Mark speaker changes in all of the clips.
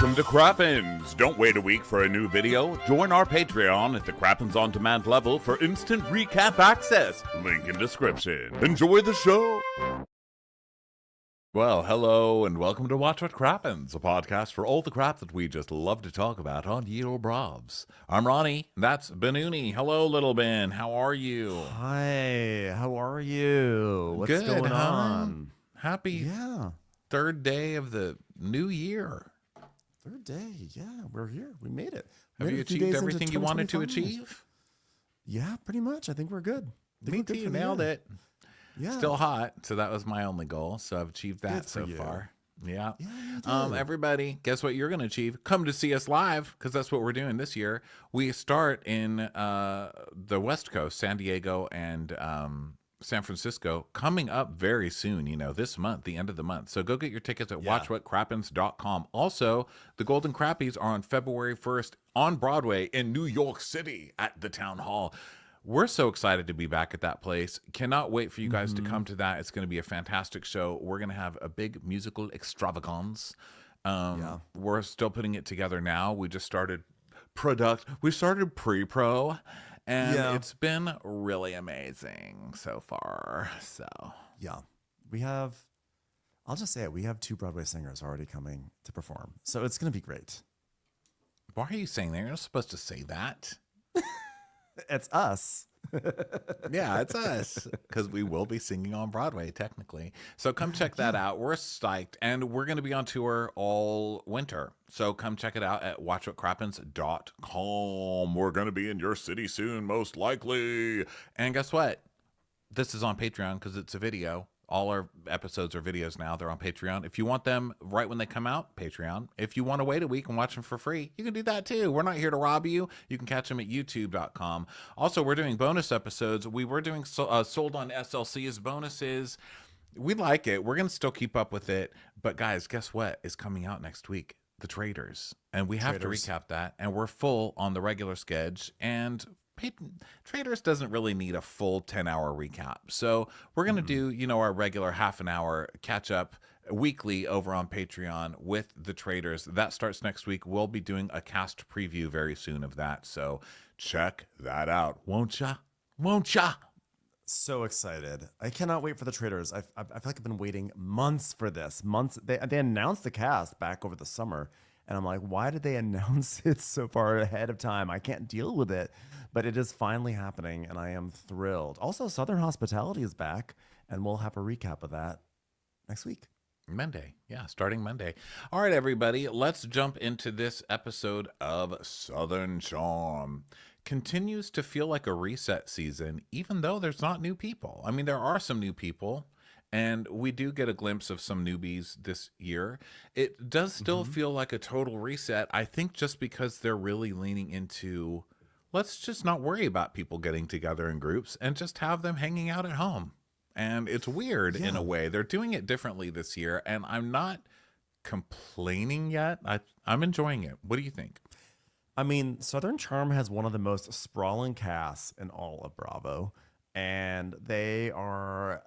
Speaker 1: Welcome to Crappens. Don't wait a week for a new video. Join our Patreon at the Crappens On Demand level for instant recap access. Link in description. Enjoy the show. Well, hello and welcome to Watch What Crappens, a podcast for all the crap that we just love to talk about on Ye Olde Bravs. I'm Ronnie, that's Benuni. Hello, little Ben, how are you?
Speaker 2: Hi, how are you? What's
Speaker 1: Good,
Speaker 2: going on?
Speaker 1: Happy third day of the new year.
Speaker 2: Third day, yeah, we're here. We made it.
Speaker 1: Have you achieved everything you wanted to achieve?
Speaker 2: Yeah, pretty much. I think we're good.
Speaker 1: Me too, nailed it.
Speaker 2: Yeah.
Speaker 1: Still hot, so that was my only goal. So I've achieved that so far. Yeah. Everybody, guess what you're going to achieve? Come to see us live, because that's what we're doing this year. We start in the West Coast, San Diego and San Francisco, coming up very soon, this month, the end of the month. So go get your tickets at watchwhatcrappens.com. Also, the Golden Crappies are on February 1st on Broadway in New York City at the Town Hall. We're so excited to be back at that place. Cannot wait for you guys to come to that. It's going to be a fantastic show. We're going to have a big musical extravagance. We're still putting it together now. We just started pre-pro, and it's been really amazing so far. So
Speaker 2: I'll just say it. We have 2 Broadway singers already coming to perform. So it's going to be great.
Speaker 1: Why are you saying that? You're not supposed to say that.
Speaker 2: It's us.
Speaker 1: Yeah, it's us, because we will be singing on Broadway technically. So come check that out. We're psyched, and we're going to be on tour all winter. So come check it out at watchwhatcrappens.com. We're going to be in your city soon, most likely. And guess what? This is on Patreon because it's a video. All our episodes are videos now. They're on Patreon. If you want them right when they come out, Patreon. If you want to wait a week and watch them for free, you can do that too. We're not here to rob you. You can catch them at youtube.com. Also, we're doing bonus episodes. We were doing Sold on SLC as bonuses. We like it. We're going to still keep up with it. But guys, guess what is coming out next week? The Traders. And we have to recap that. And we're full on the regular schedule. And Traders doesn't really need a full 10-hour recap. So we're going to do, our regular half an hour catch up weekly over on Patreon with the Traders. That starts next week. We'll be doing a cast preview very soon of that. So check that out. Won't ya? Won't ya?
Speaker 2: So excited. I cannot wait for the Traders. I feel like I've been waiting months for this. Months. They announced the cast back over the summer. And I'm like, why did they announce it so far ahead of time? I can't deal with it. But it is finally happening, and I am thrilled. Also, Southern Hospitality is back, and we'll have a recap of that next week.
Speaker 1: Monday. Yeah, starting Monday. All right, everybody, let's jump into this episode of Southern Charm. Continues to feel like a reset season, even though there's not new people. I mean, there are some new people. And we do get a glimpse of some newbies this year. It does still feel like a total reset. I think just because they're really leaning into, let's just not worry about people getting together in groups and just have them hanging out at home. And it's weird in a way. They're doing it differently this year. And I'm not complaining yet. I'm enjoying it. What do you think?
Speaker 2: I mean, Southern Charm has one of the most sprawling casts in all of Bravo. And they are,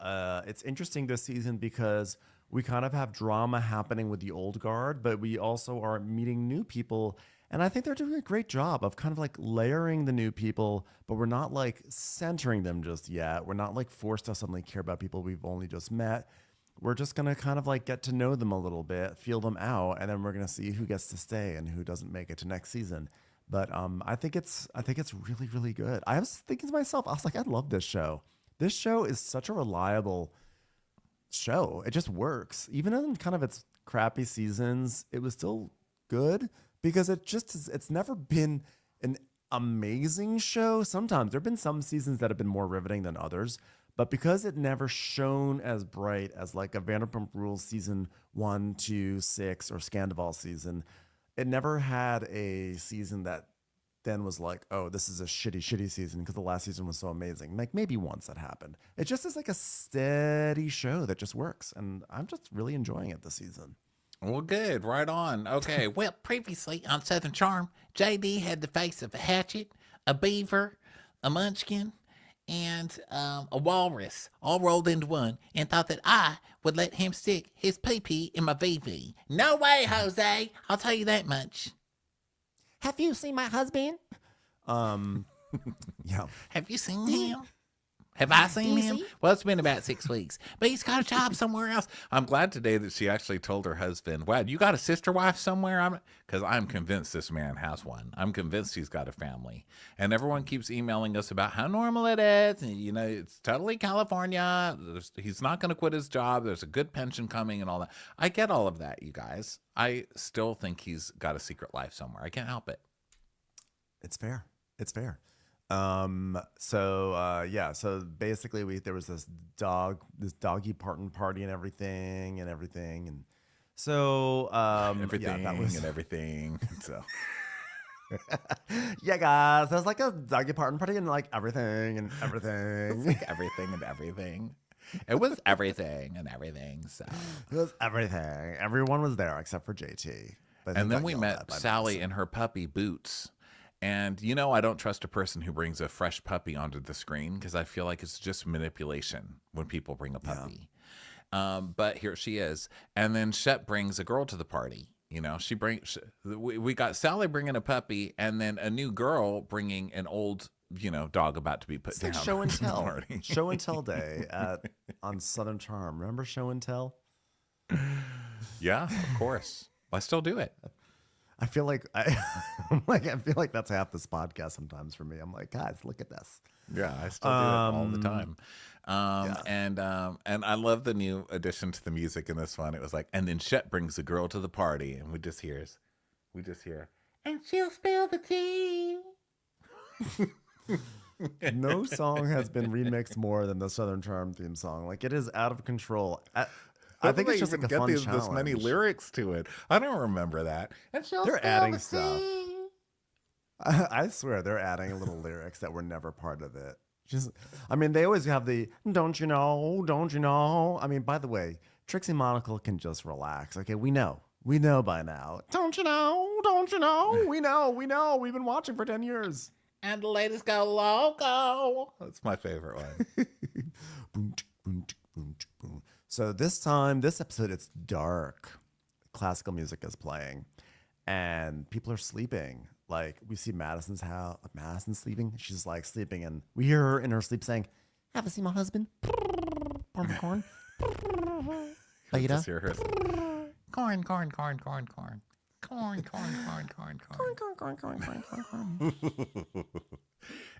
Speaker 2: it's interesting this season because we kind of have drama happening with the old guard, but we also are meeting new people. And I think they're doing a great job of kind of like layering the new people, but we're not like centering them just yet. We're not like forced to suddenly care about people we've only just met. We're just going to kind of like get to know them a little bit, feel them out, and then we're going to see who gets to stay and who doesn't make it to next season. But I think it's really, really good. I was thinking to myself, I was like, I love this show. This show is such a reliable show. It just works. Even in kind of its crappy seasons, it was still good because it's never been an amazing show. Sometimes there have been some seasons that have been more riveting than others, but because it never shone as bright as like a Vanderpump Rules season 1, 2, 6 or Scandival season, it never had a season that then was like, oh, this is a shitty season because the last season was so amazing. Like maybe once that happened. It just is like a steady show that just works. And I'm just really enjoying it this season.
Speaker 1: Well, good. Right on. Okay.
Speaker 3: Well, previously on Southern Charm, JD had the face of a hatchet, a beaver, a munchkin,
Speaker 1: and a walrus all rolled into one and thought that I would let him stick his pee-pee in my VV. No way, Jose. I'll tell you that much.
Speaker 2: Have you seen my husband? Yeah.
Speaker 1: Have you seen him? Have I seen him? Well, it's been about 6 weeks, but he's got a job somewhere else. I'm glad today that she actually told her husband, wow, you got a sister wife somewhere? Because I'm convinced this man has one. I'm convinced he's got a family. And everyone keeps emailing us about how normal it is. And, you know, it's totally California. He's not going to quit his job. There's a good pension coming and all that. I get all of that, you guys. I still think he's got a secret life somewhere. I can't help it.
Speaker 2: It's fair. It's fair. So basically there was this doggy party and everything. And so,
Speaker 1: everything. So,
Speaker 2: yeah, guys, there's like a doggy party and like everything.
Speaker 1: It's like everything and everything. It was everything and everything. So
Speaker 2: it was everything. Everyone was there except for JT.
Speaker 1: And then we met Sally and her puppy Boots. And, you know, I don't trust a person who brings a fresh puppy onto the screen because I feel like it's just manipulation when people bring a puppy. Yeah. But here she is. And then Shep brings a girl to the party. You know, we got Sally bringing a puppy and then a new girl bringing an old, you know, dog about to be put down.
Speaker 2: Like show and tell. Show and tell day on Southern Charm. Remember show and tell?
Speaker 1: Yeah, of course. I still do it.
Speaker 2: I feel like I feel like that's half this podcast sometimes for me. I'm like, guys, look at this.
Speaker 1: Yeah, I still do it all the time. And I love the new addition to the music in this one. It was like, and then Shep brings a girl to the party, and we just hear, and she'll spill the tea.
Speaker 2: No song has been remixed more than the Southern Charm theme song. Like, it is out of control. I think it's just like a fun challenge.
Speaker 1: This many lyrics to it. I don't remember that. And
Speaker 2: they're adding stuff. I swear they're adding little lyrics that were never part of it. I mean, they always have the don't you know. I mean, by the way, Trixie Monocle can just relax. Okay, we know by now. Don't you know, we know. We've been watching for 10 years.
Speaker 1: And the ladies go loco. That's my favorite one.
Speaker 2: So this episode, it's dark. Classical music is playing, and people are sleeping. Like, we see Madison's house. Madison's sleeping. She's like sleeping, and we hear her in her sleep saying, "Have you seen my husband? Corn.
Speaker 1: Just hear her. Corn.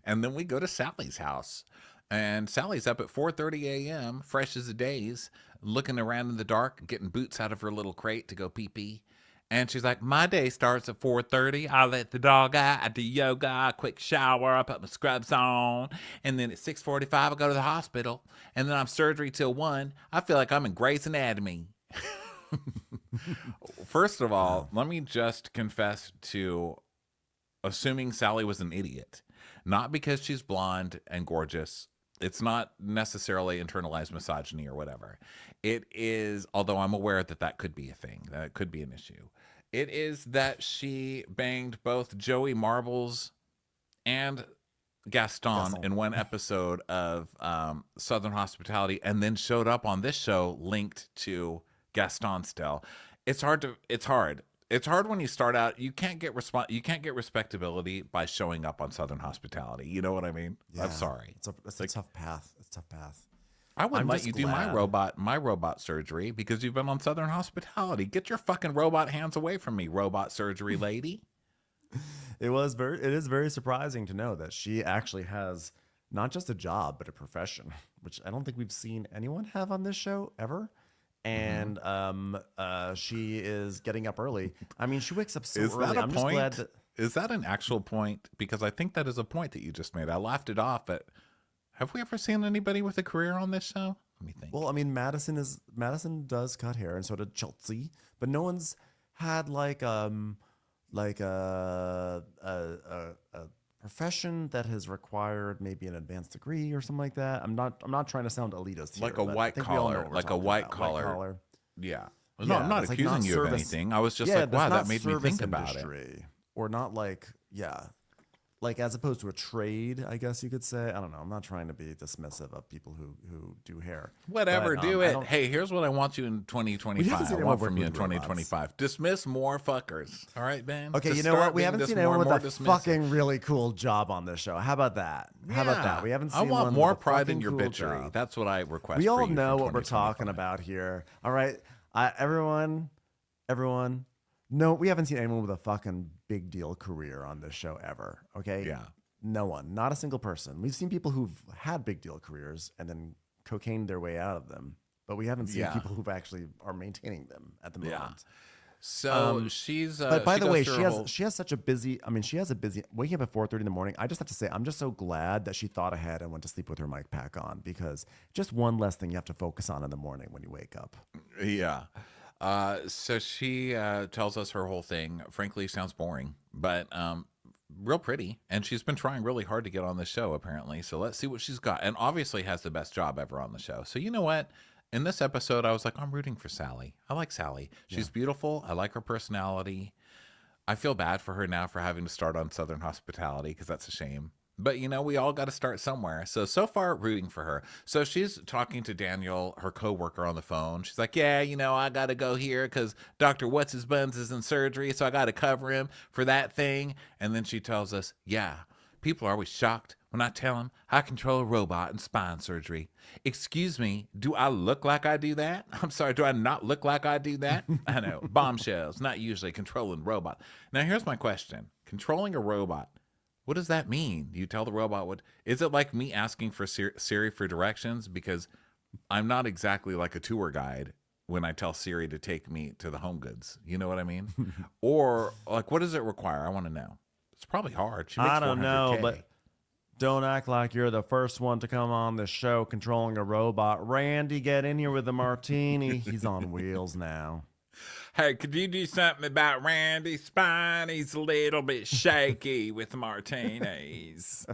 Speaker 1: And then we go to Sally's house. And Sally's up at 4:30 a.m., fresh as a daise, looking around in the dark, getting Boots out of her little crate to go pee-pee. And she's like, my day starts at 4:30. I let the dog out, I do yoga, quick shower, I put my scrubs on. And then at 6:45, I go to the hospital. And then I'm surgery till 1. I feel like I'm in Grey's Anatomy. First of all, let me just confess to assuming Sally was an idiot. Not because she's blonde and gorgeous. It's not necessarily internalized misogyny or whatever. It is, although I'm aware that could be a thing, that could be an issue. It is that she banged both Joey Marbles and Gaston in one episode of Southern Hospitality, and then showed up on this show linked to Gaston still. It's hard. It's hard when you start out. You can't get respectability by showing up on Southern Hospitality. You know what I mean? Yeah, I'm sorry.
Speaker 2: It's a tough path. It's a tough path.
Speaker 1: I wouldn't let you do my robot surgery because you've been on Southern Hospitality. Get your fucking robot hands away from me, robot surgery lady.
Speaker 2: It is very surprising to know that she actually has not just a job but a profession, which I don't think we've seen anyone have on this show ever. And she is getting up early. I mean, she wakes up so early. I'm just glad that...
Speaker 1: Is that an actual point? Because I think that is a point that you just made. I laughed it off, but have we ever seen anybody with a career on this show? Let me think.
Speaker 2: Well, I mean, Madison does cut hair, and so did Chelsea, but no one's had like a profession that has required maybe an advanced degree or something like that. I'm not trying to sound elitist here.
Speaker 1: Like a white collar. Yeah. No, I'm not accusing you of anything. I was just like, wow, that made me think about it.
Speaker 2: Or not like like as opposed to a trade, I guess you could say. I don't know. I'm not trying to be dismissive of people who do hair.
Speaker 1: Whatever,
Speaker 2: But,
Speaker 1: do
Speaker 2: I
Speaker 1: it.
Speaker 2: don't-
Speaker 1: Hey, here's what I want you in
Speaker 2: We haven't
Speaker 1: 2025.
Speaker 2: seen
Speaker 1: I
Speaker 2: anyone
Speaker 1: want
Speaker 2: work
Speaker 1: from you in
Speaker 2: with robots.
Speaker 1: 2025. Dismiss more fuckers. All right, Ben?
Speaker 2: Okay,
Speaker 1: Just
Speaker 2: you know
Speaker 1: start
Speaker 2: what? We
Speaker 1: being
Speaker 2: haven't
Speaker 1: just
Speaker 2: seen
Speaker 1: more
Speaker 2: anyone
Speaker 1: and
Speaker 2: with
Speaker 1: more
Speaker 2: a
Speaker 1: dismissive.
Speaker 2: fucking really cool job on this show. How about that? How about that? We haven't seen
Speaker 1: I want
Speaker 2: one
Speaker 1: more
Speaker 2: with a
Speaker 1: pride in
Speaker 2: fucking
Speaker 1: your
Speaker 2: cool
Speaker 1: bitchery.
Speaker 2: job.
Speaker 1: That's what I request.
Speaker 2: We
Speaker 1: for
Speaker 2: all
Speaker 1: you
Speaker 2: know
Speaker 1: for
Speaker 2: what we're talking
Speaker 1: 2025.
Speaker 2: about here. All right, everyone. No, we haven't seen anyone with a fucking big deal career on this show ever. Okay,
Speaker 1: Yeah.
Speaker 2: no one, not a single person. We've seen people who've had big deal careers and then cocained their way out of them, but we haven't seen
Speaker 1: Yeah.
Speaker 2: people who actually are maintaining them at the moment.
Speaker 1: Yeah. So she's.
Speaker 2: But by
Speaker 1: she
Speaker 2: the
Speaker 1: goes
Speaker 2: way,
Speaker 1: through
Speaker 2: she
Speaker 1: her
Speaker 2: has
Speaker 1: whole-
Speaker 2: she has such a busy. I mean, she has a busy waking up at 4:30 in the morning. I just have to say, I'm just so glad that she thought ahead and went to sleep with her mic pack on, because just one less thing you have to focus on in the morning when you wake up.
Speaker 1: Yeah. So she tells us her whole thing. Frankly, sounds boring, but real pretty. And she's been trying really hard to get on the show, apparently. So let's see what she's got. And obviously has the best job ever on the show. So you know what? In this episode, I was like, I'm rooting for Sally. I like Sally. She's beautiful. I like her personality. I feel bad for her now for having to start on Southern Hospitality, because that's a shame. But, you know, we all got to start somewhere. So far, rooting for her. So she's talking to Daniel, her coworker, on the phone. She's like, yeah, you know, I got to go here because Dr. What's-His-Buns is in surgery, so I got to cover him for that thing. And then she tells us, yeah, people are always shocked when I tell them I control a robot in spine surgery. Excuse me, do I look like I do that? I'm sorry, do I not look like I do that? I know, bombshells, not usually controlling robot. Now, here's my question. Controlling a robot. What does that mean? You tell the robot what? Is it like me asking for Siri for directions? Because I'm not exactly like a tour guide when I tell Siri to take me to the Home Goods. You know what I mean? Or like, what does it require? I want to know. It's probably hard. She makes
Speaker 2: I don't know,
Speaker 1: 400K.
Speaker 2: but don't act like you're the first one to come on the show controlling a robot. Randy, get in here with the martini. He's on wheels now.
Speaker 1: Hey, could you do something about Randy's spine? He's a little bit shaky with the martinis.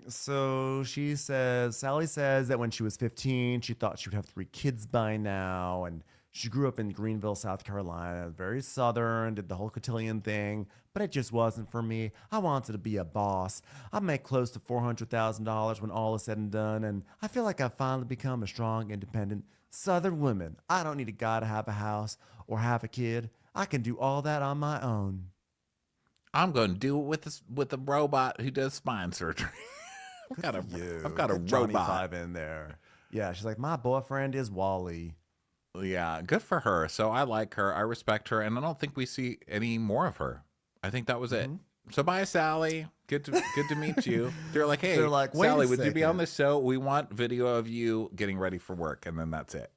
Speaker 2: So Sally says that when she was 15, she thought she would have 3 kids by now. And she grew up in Greenville, South Carolina, very Southern, did the whole cotillion thing, but it just wasn't for me. I wanted to be a boss. I make close to $400,000 when all is said and done. And I feel like I've finally become a strong, independent Southern woman. I don't need a guy to have a house or have a kid. I can do all that on my own.
Speaker 1: I'm going to do it with a robot who does spine surgery. I've got a
Speaker 2: Get Johnny
Speaker 1: robot.
Speaker 2: Five in there. Yeah, she's like, my boyfriend is Wally.
Speaker 1: Yeah, good for her. So I like her. I respect her. And I don't think we see any more of her. I think that was it. So bye, Sally. Good to meet you. They're like, hey,
Speaker 2: They're like, wait a
Speaker 1: Sally, would you be on
Speaker 2: second.
Speaker 1: the show? We want video of you getting ready for work. And then that's it.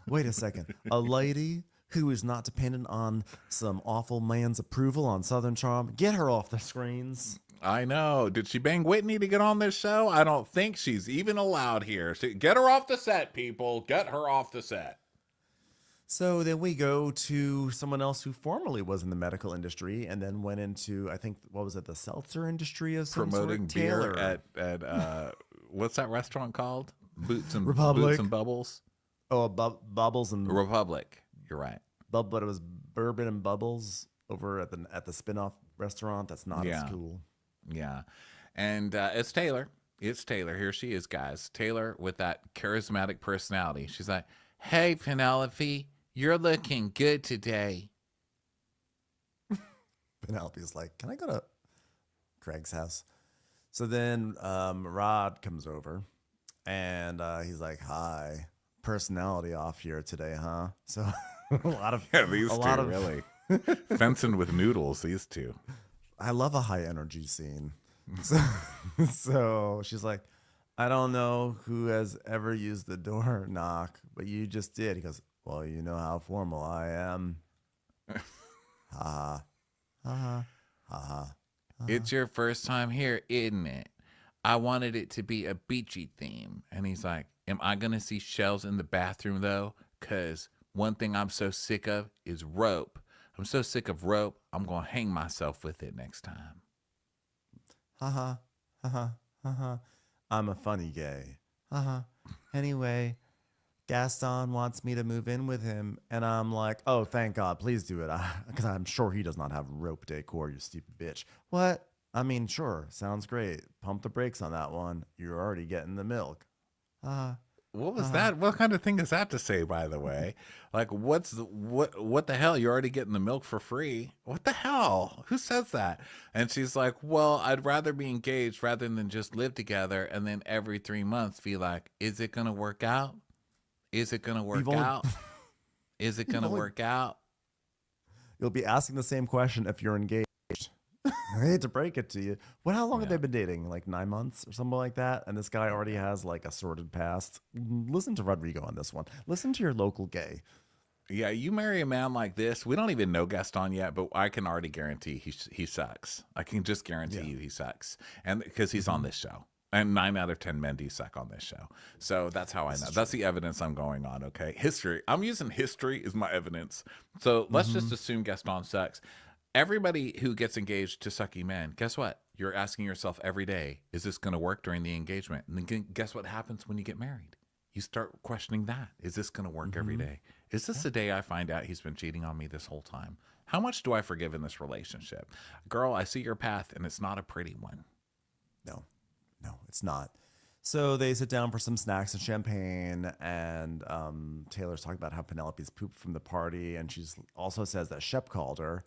Speaker 2: Wait a second. A lady who is not dependent on some awful man's approval on Southern Charm. Get her off the screens.
Speaker 1: I know. Did she bang Whitney to get on this show? I don't think she's even allowed here. So get her off the set, people. Get her off the set.
Speaker 2: So then we go to someone else who formerly was in the medical industry and then went into, I think, what was it, the seltzer industry of some
Speaker 1: Promoting
Speaker 2: sort?
Speaker 1: beer
Speaker 2: Taylor.
Speaker 1: at what's that restaurant called? Boots and
Speaker 2: Republic.
Speaker 1: Bubbles.
Speaker 2: Oh, Bubbles and
Speaker 1: Republic. You're right.
Speaker 2: but it was Bourbon and Bubbles over at the spinoff restaurant. That's not as cool.
Speaker 1: Yeah. And it's Taylor. It's Taylor. Here she is, guys. Taylor with that charismatic personality. She's like, hey, Penelope, you're looking good today.
Speaker 2: Penelope's like, can I go to Craig's house? So then Rod comes over and he's like, hi, personality off here today, huh? So a lot of
Speaker 1: These two, really. Fencing with noodles, these two.
Speaker 2: I love a high energy scene. So she's like, I don't know who has ever used the door knock, but you just did. He goes, well, you know how formal I am. Ha ha. Ha ha.
Speaker 1: It's your first time here, isn't it? I wanted it to be a beachy theme. And he's like, am I going to see shells in the bathroom, though? Because one thing I'm so sick of is rope. I'm so sick of rope, I'm going to hang myself with it next time.
Speaker 2: Ha ha. Ha ha. Ha ha. I'm a funny gay. Ha ha. Anyway, Gaston wants me to move in with him. And I'm like, oh, thank God. Please do it. Because I'm sure he does not have rope decor, you stupid bitch. What? I mean, sure. Sounds great. Pump the brakes on that one. You're already getting the milk. Uh,
Speaker 1: What was that? What kind of thing is that to say, by the way? Like, what the hell? You're already getting the milk for free. What the hell? Who says that? And she's like, well, I'd rather be engaged rather than just live together and then every 3 months be like, is it going to work out? Is it going to work
Speaker 2: You've only-
Speaker 1: out? Is it going to
Speaker 2: only-
Speaker 1: work out?
Speaker 2: You'll be asking the same question if you're engaged. I hate to break it to you. How long have they been dating? Like 9 months or something like that? And this guy already has like a sordid past. Listen to Rodrigo on this one. Listen to your local gay.
Speaker 1: Yeah, you marry a man like this. We don't even know Gaston yet, but I can already guarantee he sucks. I can just guarantee you he sucks, and because he's on this show. And 9 out of 10 men do suck on this show. So that's how I know. That's the evidence I'm going on, okay? History. I'm using history as my evidence. So let's just assume Gaston sucks. Everybody who gets engaged to sucky men, guess what? You're asking yourself every day, is this going to work during the engagement? And then guess what happens when you get married? You start questioning that. Is this going to work every day? Is this the day I find out he's been cheating on me this whole time? How much do I forgive in this relationship? Girl, I see your path, and it's not a pretty one.
Speaker 2: No, it's not. So they sit down for some snacks and champagne, and Taylor's talking about how Penelope's pooped from the party, and she's also says that Shep called her.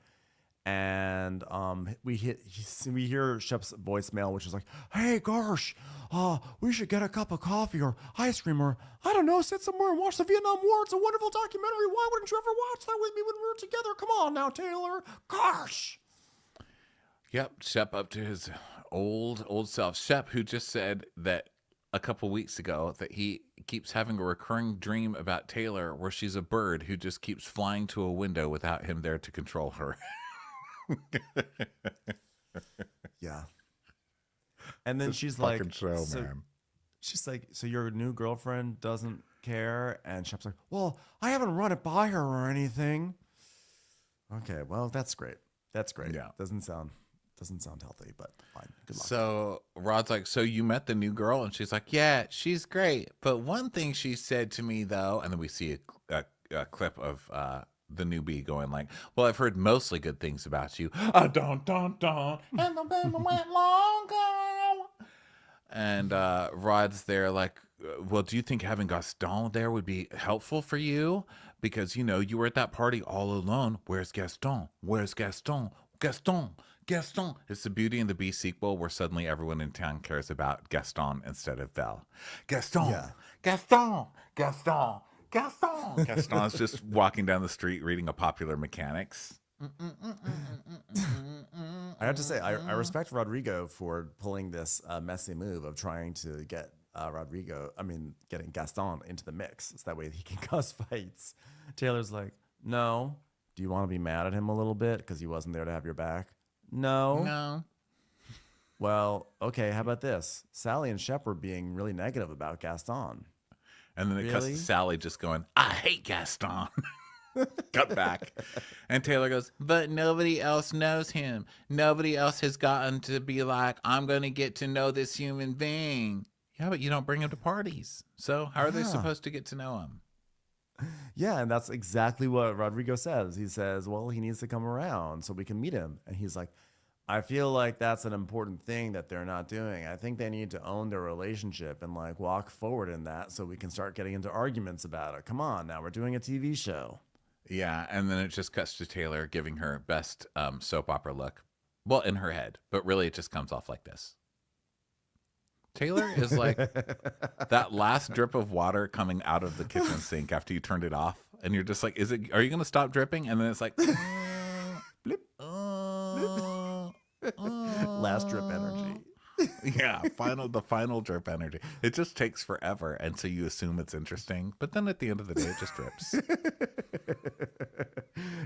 Speaker 2: And we hear Shep's voicemail, which is like, "Hey, gosh, we should get a cup of coffee or ice cream, or I don't know, sit somewhere and watch the Vietnam War. It's a wonderful documentary. Why wouldn't you ever watch that with me when we were together? Come on now, Taylor. Gosh."
Speaker 1: Yep, Shep up to his old self. Shep, who just said that a couple weeks ago that he keeps having a recurring dream about Taylor where she's a bird who just keeps flying to a window without him there to control her.
Speaker 2: Yeah. And then she's like, she's like, so your new girlfriend doesn't care? And Shep's like, well, I haven't run it by her or anything. Okay, well, that's great. That's great.
Speaker 1: Yeah.
Speaker 2: Doesn't sound healthy, but fine. Good luck.
Speaker 1: So Rod's like, so you met the new girl? And she's like, yeah, she's great. But one thing she said to me, though, and then we see a clip of the newbie going like, well, I've heard mostly good things about you. Don, don, don. And the baby went long ago. And Rod's there like, well, do you think having Gaston there would be helpful for you? Because, you know, you were at that party all alone. Where's Gaston? Where's Gaston? Gaston. Gaston. It's the Beauty and the Beast sequel where suddenly everyone in town cares about Gaston instead of Belle. Gaston. Yeah. Gaston. Gaston. Gaston. Gaston is just walking down the street reading a Popular Mechanics.
Speaker 2: I have to say, I respect Rodrigo for pulling this messy move of trying to get getting Gaston into the mix. So that way he can cause fights. Taylor's like, no. Do you want to be mad at him a little bit because he wasn't there to have your back? No. Well, okay, how about this? Sally and Shep were being really negative about Gaston.
Speaker 1: And then it cuts to Sally just going, I hate Gaston. Cut back. And Taylor goes, but nobody else knows him. Nobody else has gotten to be like, I'm going to get to know this human being. Yeah, but you don't bring him to parties. So how are they supposed to get to know him?
Speaker 2: Yeah, and that's exactly what Rodrigo says. He says, well, he needs to come around so we can meet him. And he's like, I feel like that's an important thing that they're not doing. I think they need to own their relationship and like walk forward in that so we can start getting into arguments about it. Come on, now we're doing a TV show.
Speaker 1: Yeah, and then it just cuts to Taylor giving her best soap opera look. Well, in her head, but really it just comes off like this. Taylor is like that last drip of water coming out of the kitchen sink after you turned it off. And you're just like, are you going to stop dripping? And then it's like,
Speaker 2: blip. Last drip energy.
Speaker 1: Yeah, the final drip energy. It just takes forever. And so you assume it's interesting. But then at the end of the day, it just drips.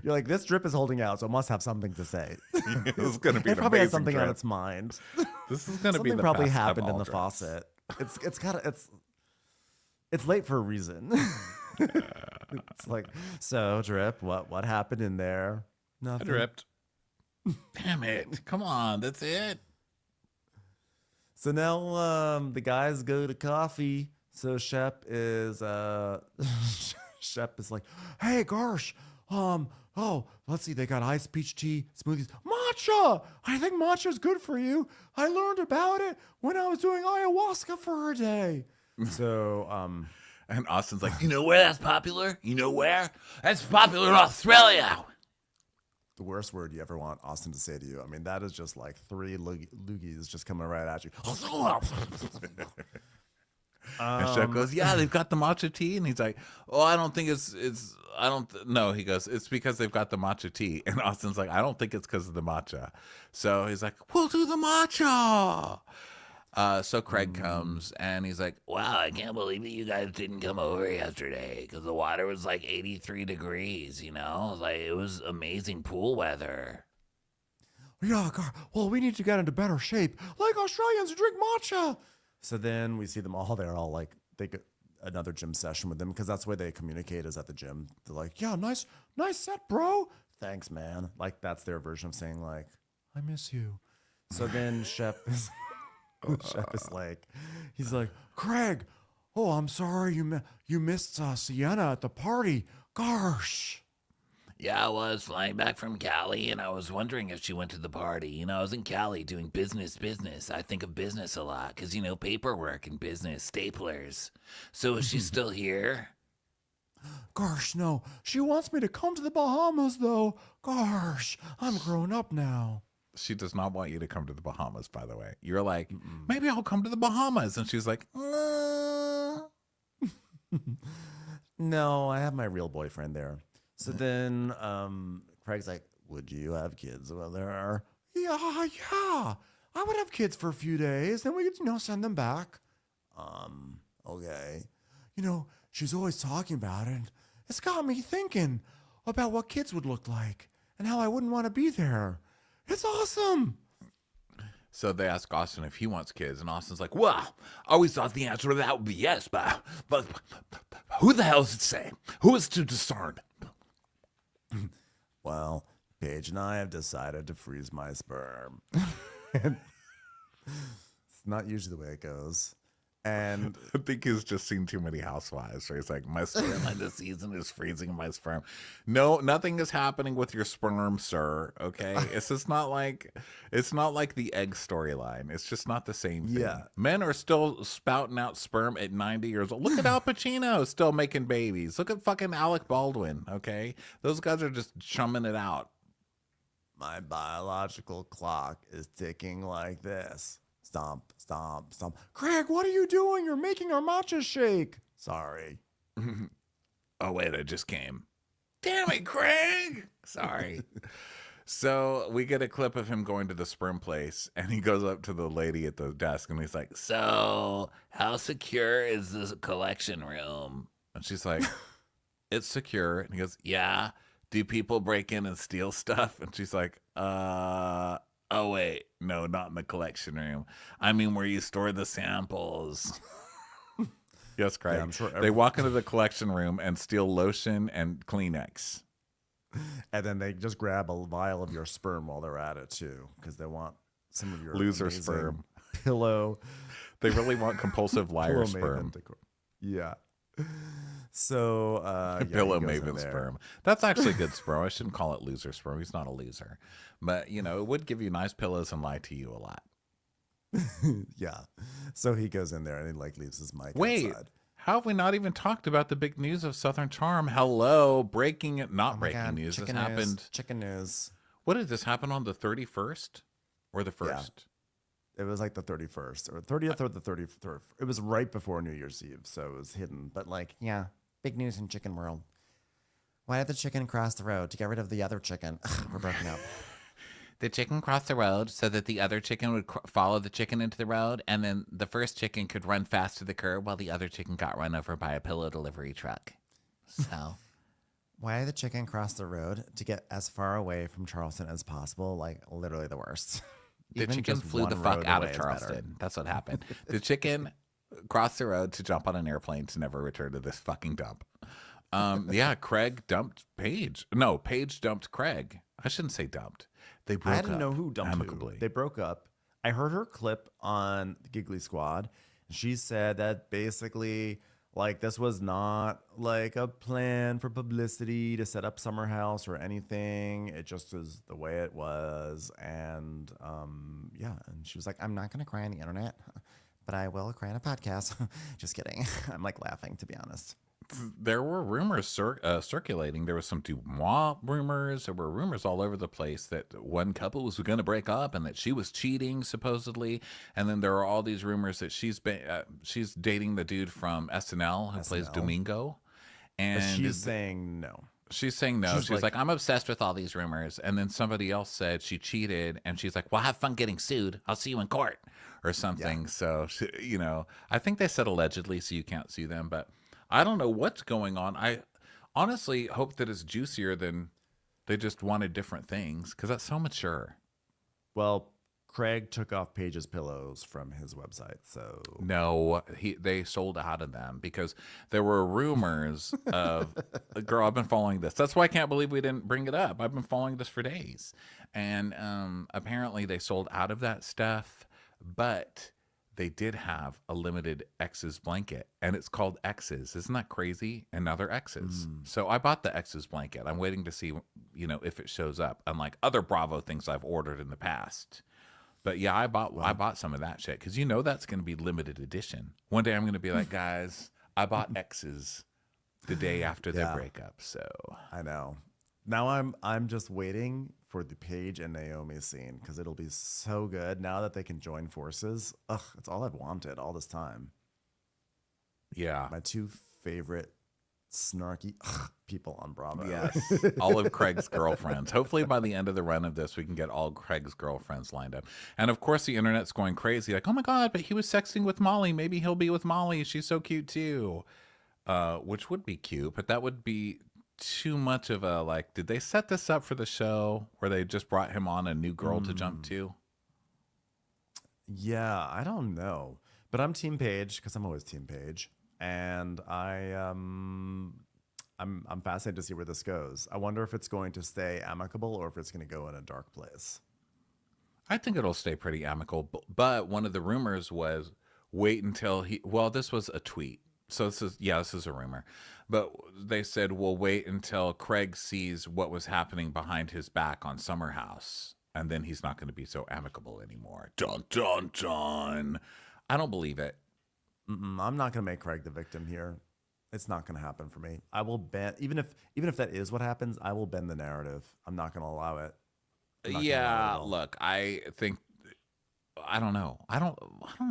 Speaker 2: You're like, this drip is holding out, so it must have something to say.
Speaker 1: This is going to be
Speaker 2: it probably has something
Speaker 1: drip
Speaker 2: on its mind.
Speaker 1: This is going to be the
Speaker 2: probably
Speaker 1: best
Speaker 2: happened
Speaker 1: of all
Speaker 2: in the
Speaker 1: drips.
Speaker 2: faucet. It's late for a reason. It's like, so drip, what happened in there? Nothing.
Speaker 1: I dripped. Damn it. Come on, that's it.
Speaker 2: So now the guys go to coffee. So Shep is Shep is like, hey Garsh, oh, let's see, they got iced peach tea, smoothies, matcha. I think matcha is good for you. I learned about it when I was doing ayahuasca for a day. So
Speaker 1: And Austin's like, you know where that's popular? You know where? That's popular in Australia.
Speaker 2: the worst word you ever want Austin to say to you. I mean, that is just like three loogies just coming right at you.
Speaker 1: And Shep goes, yeah, they've got the matcha tea. And he's like, oh, I don't think no, he goes, it's because they've got the matcha tea. And Austin's like, I don't think it's because of the matcha. So he's like, we'll do the matcha. So Craig comes and he's like, wow, I can't believe that you guys didn't come over yesterday because the water was like 83 degrees, you know? Like, it was amazing pool weather.
Speaker 2: Yeah, well, we need to get into better shape, like Australians who drink matcha. So then we see them all. They're all like, they get another gym session with them because that's the way they communicate is at the gym. They're like, yeah, nice set, bro. Thanks, man. Like, that's their version of saying, like, I miss you. So then Shep is like, he's like, Craig, oh, I'm sorry you missed Sienna at the party. Gosh.
Speaker 1: Yeah, I was flying back from Cali, and I was wondering if she went to the party. You know, I was in Cali doing business. I think of business a lot because, you know, paperwork and business, staplers. So is she still here?
Speaker 2: Gosh, no. She wants me to come to the Bahamas, though. Gosh, I'm grown up now.
Speaker 1: She does not want you to come to the Bahamas, by the way. You're like, maybe I'll come to the Bahamas. And she's like,
Speaker 2: No, I have my real boyfriend there. So then Craig's like, would you have kids with her? Yeah. I would have kids for a few days. Then we could, send them back. Okay. She's always talking about it. It's got me thinking about what kids would look like and how I wouldn't want to be there. It's awesome.
Speaker 1: So they ask Austin if he wants kids, and Austin's like, well, I always thought the answer to that would be yes, but who the hell is it saying? Who is to discern?
Speaker 2: Well, Paige and I have decided to freeze my sperm. It's not usually the way it goes. And
Speaker 1: I think he's just seen too many Housewives. So he's like, my sperm in the season is freezing my sperm. No, nothing is happening with your sperm, sir. Okay, it's just not like the egg storyline. It's just not the same thing.
Speaker 2: Yeah,
Speaker 1: men are still spouting out sperm at 90 years old. Look at Al Pacino still making babies. Look at fucking Alec Baldwin. Okay, those guys are just chumming it out.
Speaker 2: My biological clock is ticking like this. Stomp, stomp, stomp. Craig, what are you doing? You're making our matcha shake. Sorry.
Speaker 1: Oh, wait, I just came. Damn it, Craig. Sorry. So we get a clip of him going to the sperm place, and he goes up to the lady at the desk, and he's like, so how secure is this collection room? And she's like, it's secure. And he goes, yeah. Do people break in and steal stuff? And she's like, oh, wait, no, not in the collection room. I mean, where you store the samples. Yes, Craig. Yeah, I'm sure they walk into the collection room and steal lotion and Kleenex.
Speaker 2: And then they just grab a vial of your sperm while they're at it, too, because they want some of your
Speaker 1: loser sperm.
Speaker 2: Pillow.
Speaker 1: They really want compulsive liar sperm.
Speaker 2: Yeah. So,
Speaker 1: Pillow Maven sperm. That's actually good sperm. I shouldn't call it loser sperm. He's not a loser. But, it would give you nice pillows and lie to you a lot.
Speaker 2: Yeah. So he goes in there and he leaves his mic outside.
Speaker 1: How have we not even talked about the big news of Southern Charm? Hello, breaking news. This happened.
Speaker 2: Chicken news.
Speaker 1: What did this happen on the 31st or the 1st?
Speaker 2: Yeah. It was like the 31st or 30th or the 33rd. It was right before New Year's Eve, so it was hidden. But big news in chicken world. Why did the chicken cross the road? To get rid of the other chicken. We're broken up.
Speaker 1: The chicken crossed the road so that the other chicken would follow the chicken into the road, and then the first chicken could run fast to the curb while the other chicken got run over by a pillow delivery truck. So,
Speaker 2: why did the chicken cross the road? To get as far away from Charleston as possible, like literally the worst.
Speaker 1: The chicken flew the fuck out of Charleston. That's what happened. The chicken crossed the road to jump on an airplane to never return to this fucking dump. Craig dumped Paige. No, Paige dumped Craig. I shouldn't say dumped. They broke up.
Speaker 2: I didn't know who dumped who. They broke up. I heard her clip on the Giggly Squad, She said that basically, like, this was not like a plan for publicity to set up Summer House or anything. It just was the way it was. And yeah, and she was like, I'm not going to cry on the internet, but I will cry on a podcast. Just kidding. I'm like laughing, to be honest.
Speaker 1: There were rumors circulating. There was some Dumois rumors. There were rumors all over the place that one couple was going to break up and that she was cheating supposedly. And then there are all these rumors that she's dating the dude from SNL who plays
Speaker 2: SNL.
Speaker 1: Domingo.
Speaker 2: But
Speaker 1: And
Speaker 2: she's saying no.
Speaker 1: she's saying no.
Speaker 2: She's
Speaker 1: She's like, I'm obsessed with all these rumors. And then somebody else said she cheated, and she's like, well, have fun getting sued. I'll see you in court or something. So, I think they said allegedly, so you can't sue them. But I don't know what's going on. I honestly hope that it's juicier than they just wanted different things, because that's so mature.
Speaker 2: Well, Craig took off Paige's pillows from his website, so
Speaker 1: No, they sold out of them because there were rumors of girl. I've been following this. That's why I can't believe we didn't bring it up. I've been following this for days, and apparently they sold out of that stuff, but they did have a limited X's blanket, and it's called X's. Isn't that crazy? And now they're X's. So I bought the X's blanket. I'm waiting to see, if it shows up, unlike other Bravo things I've ordered in the past. But yeah, I bought some of that shit because that's going to be limited edition. One day I'm going to be like, guys, I bought X's the day after their breakup. So
Speaker 2: I know. Now I'm just waiting for the Paige and Naomi scene because it'll be so good now that they can join forces. Ugh, it's all I've wanted all this time.
Speaker 1: yeah,
Speaker 2: My two favorite snarky people on Bravo.
Speaker 1: yes, all of Craig's girlfriends. Hopefully by the end of the run of this, we can get all Craig's girlfriends lined up. And of course, the internet's going crazy, like, oh my god, but he was sexting with Molly. Maybe he'll be with Molly. She's so cute too. Which would be cute, but that would be too much of a like. Did they set this up for the show where they just brought him on a new girl to jump to?
Speaker 2: Yeah, I don't know. But I'm Team Paige because I'm always Team Paige. And I'm fascinated to see where this goes. I wonder if it's going to stay amicable or if it's going to go in a dark place.
Speaker 1: I think it'll stay pretty amicable. But one of the rumors was wait until this was a tweet. So this is a rumor. But they said, we'll wait until Craig sees what was happening behind his back on Summer House. And then he's not going to be so amicable anymore. Dun, dun, dun. I don't believe it.
Speaker 2: I'm not going to make Craig the victim here. It's not going to happen for me. I will bend, even if that is what happens, I will bend the narrative. I'm not going to allow it.
Speaker 1: Yeah, look, I think I don't know. I don't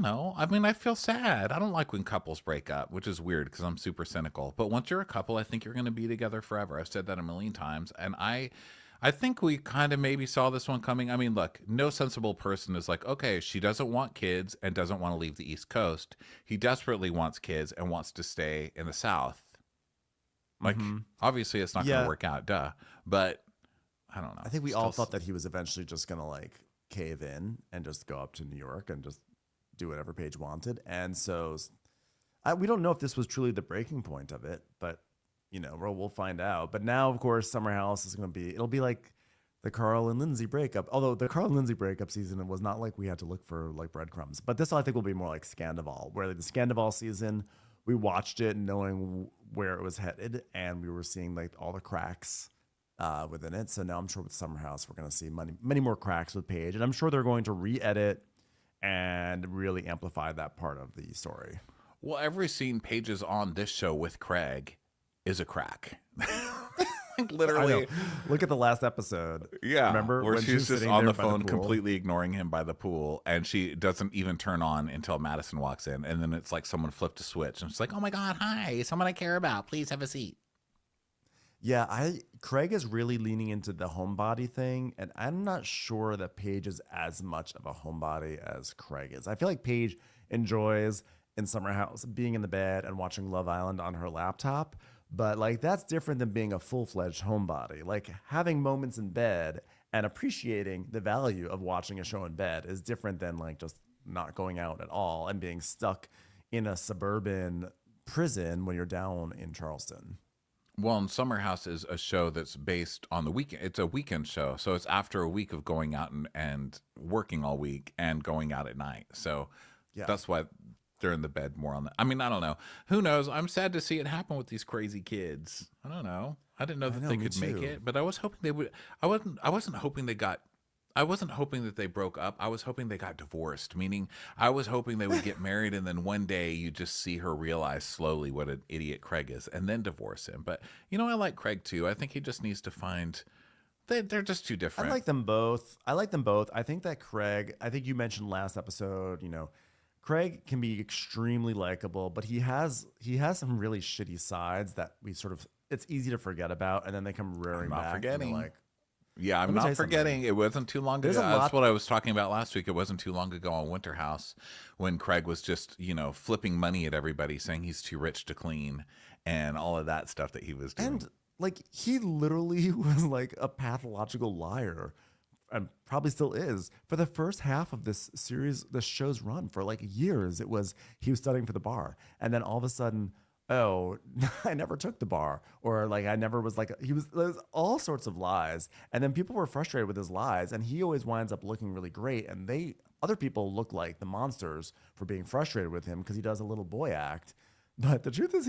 Speaker 1: know. I mean, I feel sad. I don't like when couples break up, which is weird because I'm super cynical. But once you're a couple, I think you're going to be together forever. I've said that a million times, and I think we kind of maybe saw this one coming. I mean, look, no sensible person is like, okay, she doesn't want kids and doesn't want to leave the East Coast. He desperately wants kids and wants to stay in the South. Like, obviously, it's not going to work out, duh. But I don't know.
Speaker 2: I think we all thought that he was eventually just going to like cave in and just go up to New York and just do whatever Paige wanted. And so we don't know if this was truly the breaking point of it, but we'll find out. But now, of course, Summer House is it'll be like the Carl and Lindsay breakup. Although the Carl and Lindsay breakup season was not like we had to look for like breadcrumbs. But this, I think, will be more like Scandival, where like, the Scandival season, we watched it knowing where it was headed, and we were seeing like all the cracks within it. So now I'm sure with Summer House, we're going to see many more cracks with Paige. And I'm sure they're going to re-edit and really amplify that part of the story.
Speaker 1: Well, every scene Paige is on this show with Craig is a crack. Like, literally.
Speaker 2: Look at the last episode.
Speaker 1: Yeah.
Speaker 2: Remember
Speaker 1: where
Speaker 2: when
Speaker 1: she's just on the phone,
Speaker 2: pool?
Speaker 1: completely ignoring him by the pool, and she doesn't even turn on until Madison walks in. And then it's like someone flipped a switch, and she's like, oh my God, hi, someone I care about. Please have a seat.
Speaker 2: Yeah, Craig is really leaning into the homebody thing, and I'm not sure that Paige is as much of a homebody as Craig is. I feel like Paige enjoys in Summer House being in the bed and watching Love Island on her laptop, but like that's different than being a full-fledged homebody. Like having moments in bed and appreciating the value of watching a show in bed is different than like just not going out at all and being stuck in a suburban prison when you're down in Charleston.
Speaker 1: Well, and Summer House is a show that's based on the weekend. It's a weekend show. So it's after a week of going out and working all week and going out at night. So that's why they're in the bed more on that. I mean, I don't know. Who knows? I'm sad to see it happen with these crazy kids. I don't know. I didn't know that they could make it, but I was hoping they would. I wasn't hoping they got. I wasn't hoping that they broke up. I was hoping they got divorced, meaning I was hoping they would get married and then one day you just see her realize slowly what an idiot Craig is and then divorce him. But, I like Craig too. I think he just needs to find, they're just too different.
Speaker 2: I like them both. I think that Craig, I think you mentioned last episode, Craig can be extremely likable, but he has some really shitty sides that it's easy to forget about. And then they come rearing back.
Speaker 1: Forgetting. Yeah, I'm not forgetting. It wasn't too long ago. That's what I was talking about last week. It wasn't too long ago on Winter House when Craig was just, flipping money at everybody, saying he's too rich to clean and all of that stuff that he was doing.
Speaker 2: And he literally was like a pathological liar and probably still is for the first half of this series, the show's run for years. He was studying for the bar. And then all of a sudden, oh, I never took the bar, or I never was there's all sorts of lies. And then people were frustrated with his lies, and he always winds up looking really great. And other people look like the monsters for being frustrated with him because he does a little boy act. But the truth is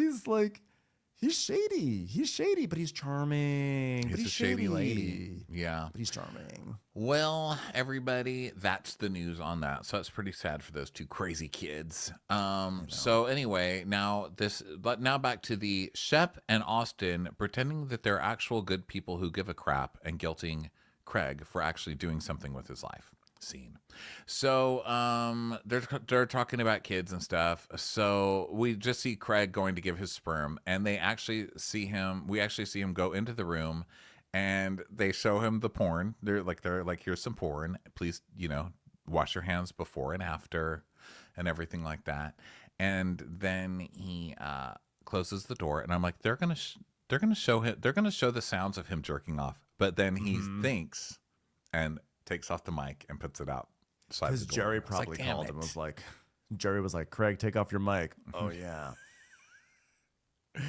Speaker 2: he's shady, but he's charming.
Speaker 1: He's a shady lady. Yeah.
Speaker 2: But he's charming.
Speaker 1: Well, everybody, that's the news on that. So it's pretty sad for those two crazy kids. So anyway, now back to the Shep and Austin pretending that they're actual good people who give a crap and guilting Craig for actually doing something with his life. Scene. So they're talking about kids and stuff. So we just see Craig going to give his sperm, and we actually see him go into the room, and they show him the porn. They're like here's some porn, please wash your hands before and after and everything like that. And then he closes the door, and I'm like, they're gonna show the sounds of him jerking off, but then he thinks and takes off the mic and puts it out.
Speaker 2: Because Jerry probably called him. Jerry was like, Craig, take off your mic. Oh, yeah.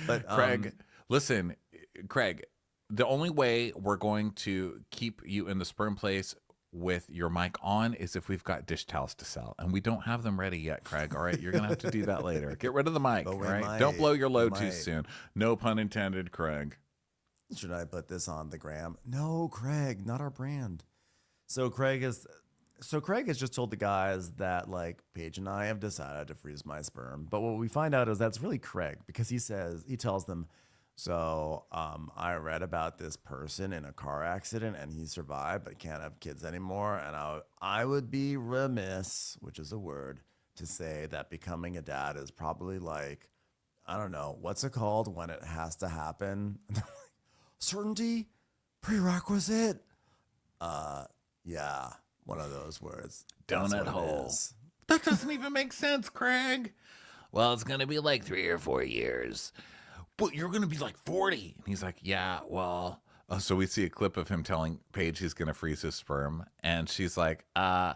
Speaker 1: But Craig, listen, Craig, the only way we're going to keep you in the sperm place with your mic on is if we've got dish towels to sell. And we don't have them ready yet, Craig. All right, you're going to have to do that later. Get rid of the mic, all right? Don't blow your load too soon. No pun intended, Craig.
Speaker 2: Should I put this on the gram? No, Craig, not our brand. So Craig has just told the guys that Paige and I have decided to freeze my sperm. But what we find out is that's really Craig, because he tells them, so I read about this person in a car accident and he survived but can't have kids anymore. And I would be remiss, which is a word, to say that becoming a dad is probably I don't know, what's it called when it has to happen? Certainty, prerequisite. Yeah, one of those words.
Speaker 1: Donut hole. That doesn't even make sense, Craig. Well, it's going to be 3 or 4 years. But you're going to be 40. And he's like, yeah, well. So we see a clip of him telling Paige he's going to freeze his sperm. And she's like, I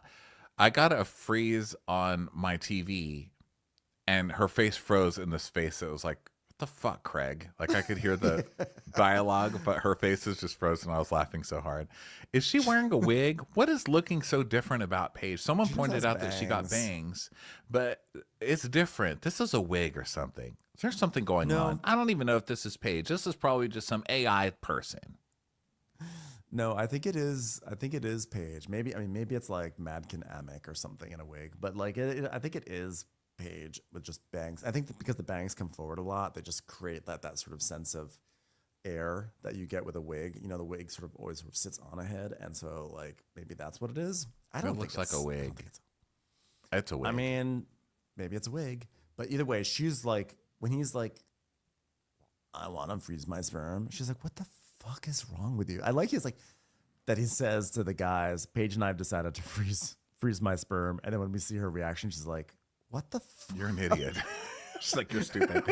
Speaker 1: got a freeze on my TV. And her face froze in this face. It was like, the fuck, Craig? I could hear the dialogue, but her face is just frozen. I was laughing so hard. Is she wearing a wig? What is looking so different about Paige? Someone pointed out that she got bangs, but it's different. This is a wig or something. There's something going on. I don't even know if this is Paige. This is probably just some AI person.
Speaker 2: No, I think it is Paige. Maybe it's Madkin Amick or something in a wig, but I think it is Paige with just bangs. I think that because the bangs come forward a lot, they just create that sort of sense of air that you get with a wig. The wig always sits on a head, and so maybe that's what it is. I don't think
Speaker 1: it looks like a wig. It's a wig.
Speaker 2: I mean, maybe it's a wig, but either way, she's when he's I want to freeze my sperm. She's like, what the fuck is wrong with you? I he's that he says to the guys, Paige and I have decided to freeze my sperm, and then when we see her reaction, she's like, what the fuck?
Speaker 1: You're an idiot. She's like, you're stupid.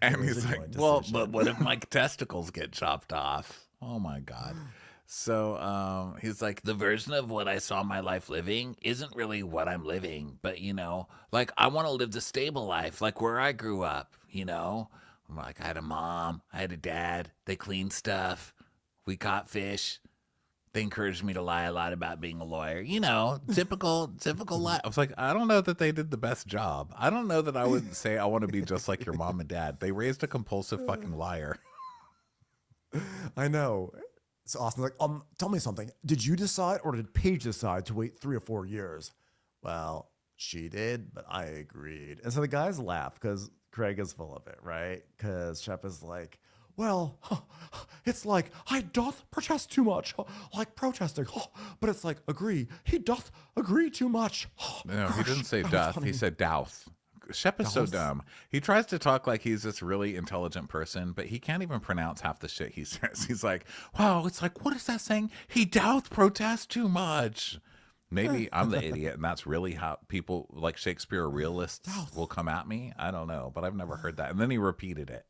Speaker 1: And he's like, well, but what if my testicles get chopped off? Oh my God. So he's like, the version of what I saw my life living isn't really what I'm living. But, I want to live the stable life, where I grew up, I'm I had a mom, I had a dad, they cleaned stuff, we caught fish. They encouraged me to lie a lot about being a lawyer. You know, typical lie. I was like, I don't know that they did the best job. I don't know that I would say I want to be just like your mom and dad. They raised a compulsive fucking liar.
Speaker 2: I know. So Austin's like, tell me something. Did you decide or did Paige decide to wait 3 or 4 years? Well, she did, but I agreed. And so the guys laugh because Craig is full of it, right? Because Shep is like, well, it's like I doth protest too much, like protesting. But it's like, agree. He doth agree too much.
Speaker 1: No, he didn't say doth. He said douth. Shep is so dumb. He tries to talk like he's this really intelligent person, but he can't even pronounce half the shit he says. He's like, wow, it's like, what is that saying? He doth protest too much. Maybe I'm the idiot, and that's really how people like Shakespeare realists will come at me. I don't know, but I've never heard that. And then he repeated it.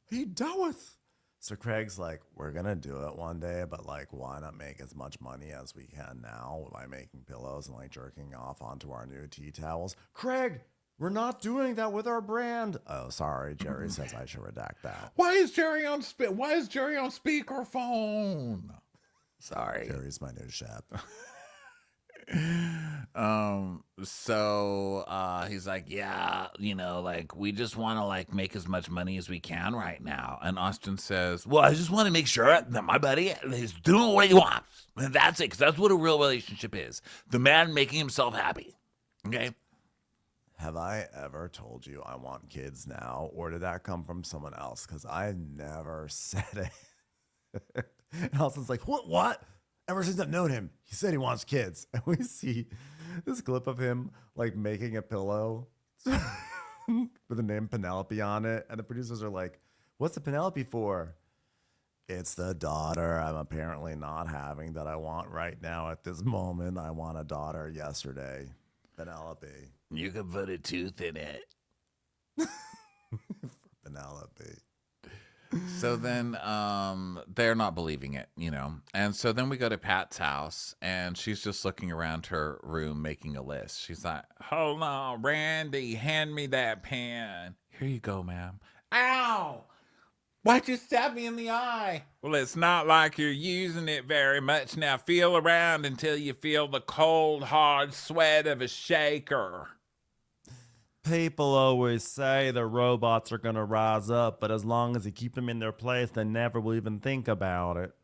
Speaker 2: He doth. So Craig's like, we're going to do it one day, but like, why not make as much money as we can now by making pillows and like jerking off onto our new tea towels? Craig, we're not doing that with our brand. Oh, sorry. Jerry says I should redact that.
Speaker 1: Why is Jerry on speakerphone? Sorry.
Speaker 2: Jerry's my new chef.
Speaker 1: He's like, yeah, you know, like we just want to like make as much money as we can right now. And Austin says, well, I just want to make sure that my buddy is doing what he wants. And that's it, because that's what a real relationship is. The man making himself happy. Okay.
Speaker 2: Have I ever told you I want kids now, or did that come from someone else? Because I never said it. And Austin's like, what? Ever since I've known him, he said he wants kids. And we see this clip of him like making a pillow with the name Penelope on it. And the producers are like, what's the Penelope for? It's the daughter I'm apparently not having that I want right now at this moment. I want a daughter yesterday. Penelope.
Speaker 1: You can put a tooth in it.
Speaker 2: Penelope.
Speaker 1: So then they're not believing it, you know. And so then we go to Pat's house, and she's just looking around her room making a list. She's like, hold on, Randy, hand me that pen. Here you go, ma'am. Ow! Why'd you stab me in the eye? Well, it's not like you're using it very much. Now feel around until you feel the cold, hard sweat of a shaker.
Speaker 2: People always say the robots are going to rise up, but as long as you keep them in their place, they never will even think about it.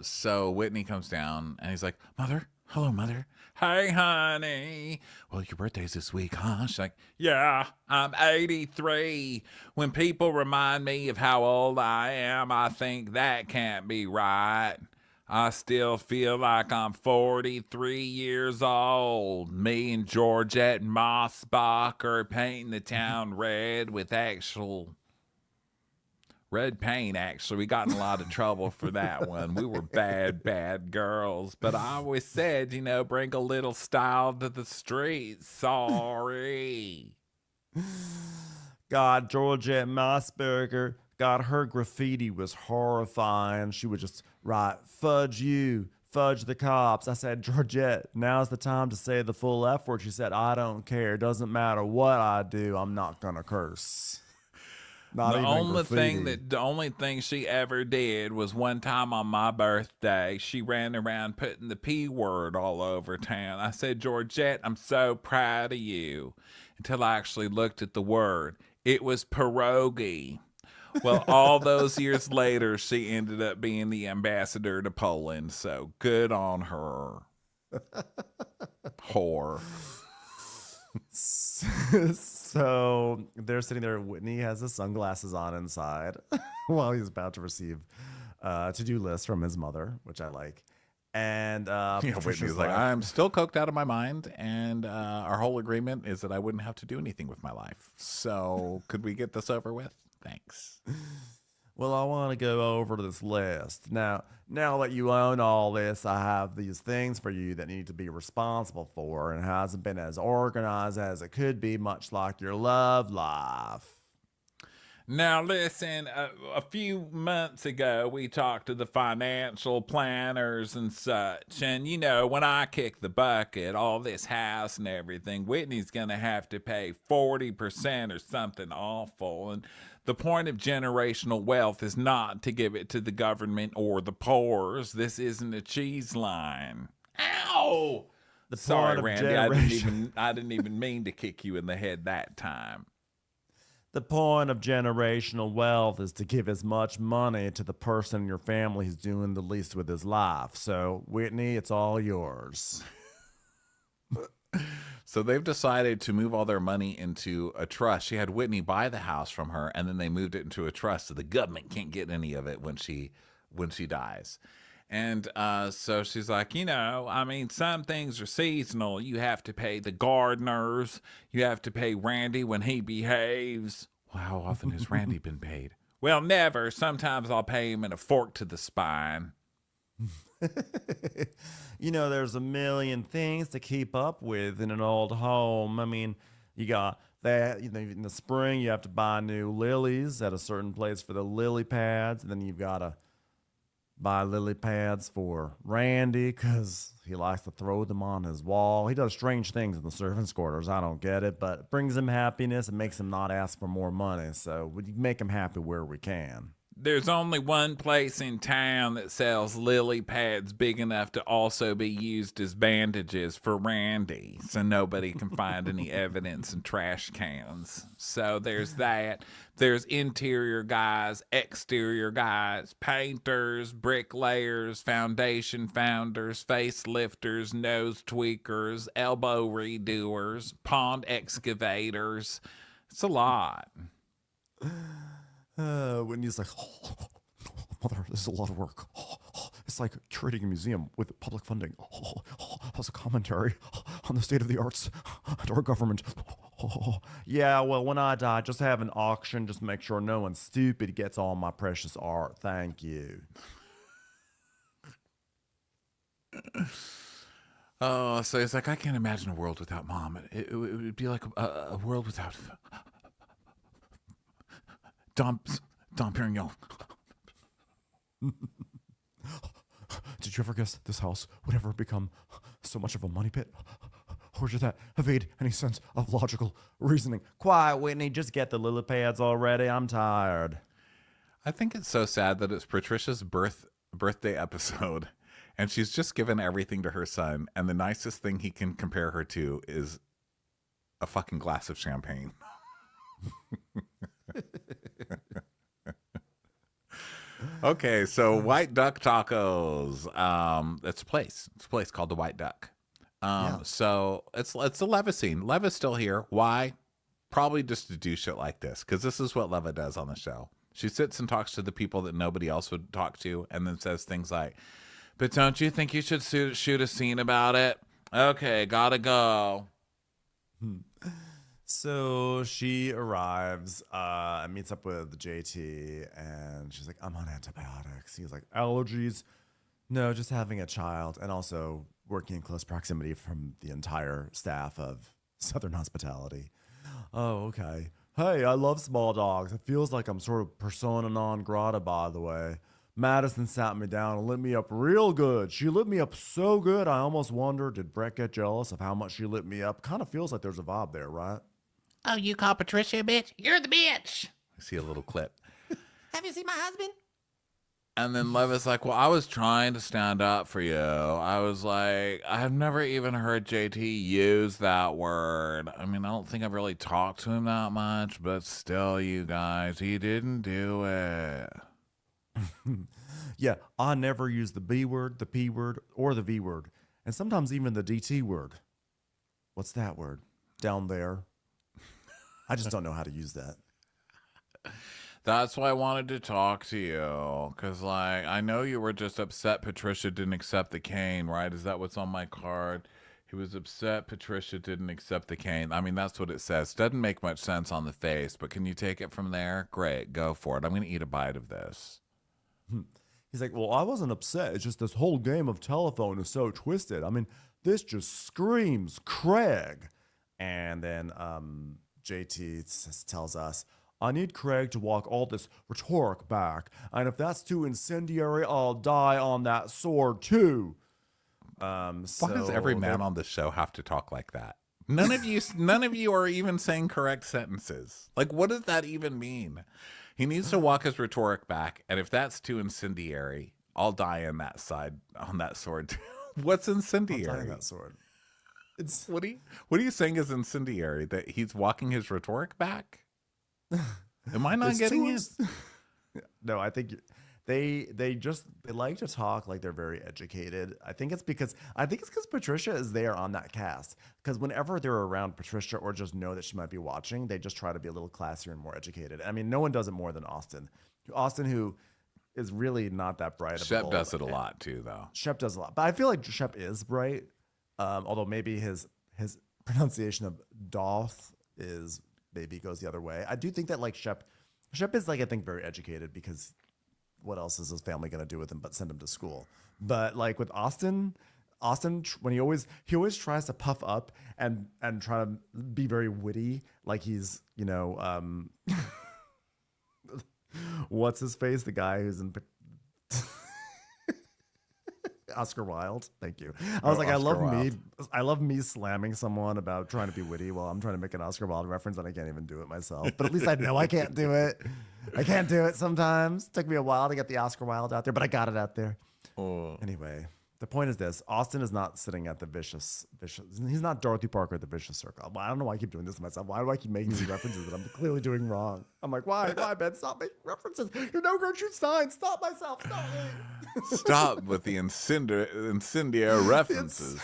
Speaker 1: So Whitney comes down, and he's like, Mother? Hello, Mother. Hey, honey. Well, your birthday's this week, huh? She's like, yeah, I'm 83. When people remind me of how old I am, I think that can't be right. I still feel like I'm 43 years old. Me and Georgette Mossbach are painting the town red with actual red paint, actually. We got in a lot of trouble for that one. We were bad girls. But I always said, you know, bring a little style to the streets. Sorry.
Speaker 2: God, Georgette Mossberger, God, her graffiti was horrifying. She would just write, fudge you, fudge the cops. I said, Georgette, now's the time to say the full F word. She said, I don't care. It doesn't matter what I do. I'm not going to curse. Not even graffiti.
Speaker 1: The only thing she ever did was one time on my birthday, she ran around putting the P word all over town. I said, Georgette, I'm so proud of you. Until I actually looked at the word. It was pierogi. Well, all those years later, she ended up being the ambassador to Poland. So good on her. Whore.
Speaker 2: So they're sitting there. Whitney has his sunglasses on inside while he's about to receive a to-do list from his mother, which I like. And
Speaker 1: Whitney's like, I'm still coked out of my mind, and our whole agreement is that I wouldn't have to do anything with my life. So could we get this over with? Thanks.
Speaker 2: Well, I want to go over this list. Now that you own all this, I have these things for you that need to be responsible for, and it hasn't been as organized as it could be, much like your love life.
Speaker 1: Now, listen, a few months ago, we talked to the financial planners and such. And, you know, when I kick the bucket, all this house and everything, Whitney's going to have to pay 40% or something awful. And the point of generational wealth is not to give it to the government or the poors. This isn't a cheese line. Ow!
Speaker 2: The
Speaker 1: Sorry,
Speaker 2: point of
Speaker 1: Randy.
Speaker 2: generation-
Speaker 1: I didn't even mean to kick you in the head that time.
Speaker 2: The point of generational wealth is to give as much money to the person in your family who's doing the least with his life. So, Whitney, it's all yours.
Speaker 1: So they've decided to move all their money into a trust. She had Whitney buy the house from her, and then they moved it into a trust, so the government can't get any of it when she dies. And so she's like, you know, I mean, some things are seasonal. You have to pay the gardeners. You have to pay Randy when he behaves. Well, how often has Randy been paid? Well, never. Sometimes I'll pay him in a fork to the spine.
Speaker 2: You know, there's a million things to keep up with in an old home. I mean, you got that, you know, in the spring, you have to buy new lilies at a certain place for the lily pads. And then you've got to buy lily pads for Randy because he likes to throw them on his wall. He does strange things in the servants' quarters. I don't get it, but it brings him happiness and makes him not ask for more money. So we make him happy where we can.
Speaker 1: There's only one place in town that sells lily pads big enough to also be used as bandages for Randy, so nobody can find any evidence in trash cans. So there's that. There's interior guys, exterior guys, painters, bricklayers, foundation founders, facelifters, nose tweakers, elbow redoers, pond excavators. It's a lot.
Speaker 2: Whitney's like, Mother, this is a lot of work. It's like curating a museum with public funding. As a commentary on the state of the arts and our government. Yeah, well, when I die, just have an auction. Just make sure no one stupid gets all my precious art. Thank you.
Speaker 1: Oh, so it's like, I can't imagine a world without Mom. It would be like a world without Dom Perignon.
Speaker 2: Did you ever guess this house would ever become so much of a money pit? Or did that evade any sense of logical reasoning? Quiet, Whitney. Just get the lily pads already. I'm tired.
Speaker 1: I think it's so sad that it's Patricia's birthday episode, and she's just given everything to her son, and the nicest thing he can compare her to is a fucking glass of champagne. Okay, so White Duck Tacos. It's a place. It's a place called the White Duck. So it's a Leva scene. Leva's still here. Why? Probably just to do shit like this, because this is what Leva does on the show. She sits and talks to the people that nobody else would talk to, and then says things like, "But don't you think you should shoot a scene about it? Okay, gotta go."
Speaker 2: So she arrives and meets up with JT, and she's like, I'm on antibiotics. He's like, allergies? No, just having a child, and also working in close proximity from the entire staff of Southern Hospitality. Oh, okay. Hey, I love small dogs. It feels like I'm sort of persona non grata, by the way. Madison sat me down and lit me up real good. She lit me up so good, I almost wonder, did Brett get jealous of how much she lit me up? Kind of feels like there's a vibe there, right?
Speaker 3: Oh, you call Patricia a bitch? You're the bitch.
Speaker 1: I see a little clip.
Speaker 3: Have you seen my husband?
Speaker 1: And then Leva's like, well, I was trying to stand up for you. I was like, I've never even heard JT use that word. I mean, I don't think I've really talked to him that much, but still, you guys, he didn't do it.
Speaker 2: Yeah, I never use the B word, the P word, or the V word. And sometimes even the DT word. What's that word? Down there. I just don't know how to use that.
Speaker 1: That's why I wanted to talk to you. Because, like, I know you were just upset Patricia didn't accept the cane, right? Is that what's on my card? He was upset Patricia didn't accept the cane. I mean, that's what it says. Doesn't make much sense on the face, but can you take it from there? Great, go for it. I'm going to eat a bite of this.
Speaker 2: He's like, well, I wasn't upset. It's just this whole game of telephone is so twisted. I mean, this just screams Craig. And then JT tells us, I need Craig to walk all this rhetoric back. And if that's too incendiary, I'll die on that sword too.
Speaker 1: Why does every man on the show have to talk like that? None of you are even saying correct sentences. Like, what does that even mean? He needs to walk his rhetoric back, and if that's too incendiary, I'll die on that sword too. What's incendiary?
Speaker 2: I'll die on that sword. It's
Speaker 1: what are you saying is incendiary? That he's walking his rhetoric back? Am I not getting it?
Speaker 2: No, I think they like to talk like they're very educated. I think it's because Patricia is there on that cast. Because whenever they're around Patricia or just know that she might be watching, they just try to be a little classier and more educated. I mean, no one does it more than Austin. Austin, who is really not that bright.
Speaker 1: Shep does it a lot too, though.
Speaker 2: Shep does a lot, but I feel like Shep is bright. Although maybe his pronunciation of Doth is maybe goes the other way. I do think that like Shep is like I think very educated because what else is his family gonna do with him but send him to school? But like with Austin when he always tries to puff up and try to be very witty, like he's what's his face, the guy who's in Oscar Wilde. Thank you. I was like, I love me slamming someone about trying to be witty while I'm trying to make an Oscar Wilde reference and I can't even do it myself. But at least I know I can't do it. I can't do it sometimes. It took me a while to get the Oscar Wilde out there, but I got it out there.
Speaker 1: Oh.
Speaker 2: Anyway, the point is this. Austin is not sitting at the vicious. He's not Dorothy Parker at the vicious circle. I don't know why I keep doing this to myself. Why do I keep making these references that I'm clearly doing wrong? I'm like, why, Ben? Stop making references. You're no Gertrude Stein. Stop myself. Stop me.
Speaker 1: Stop with the incendiary references.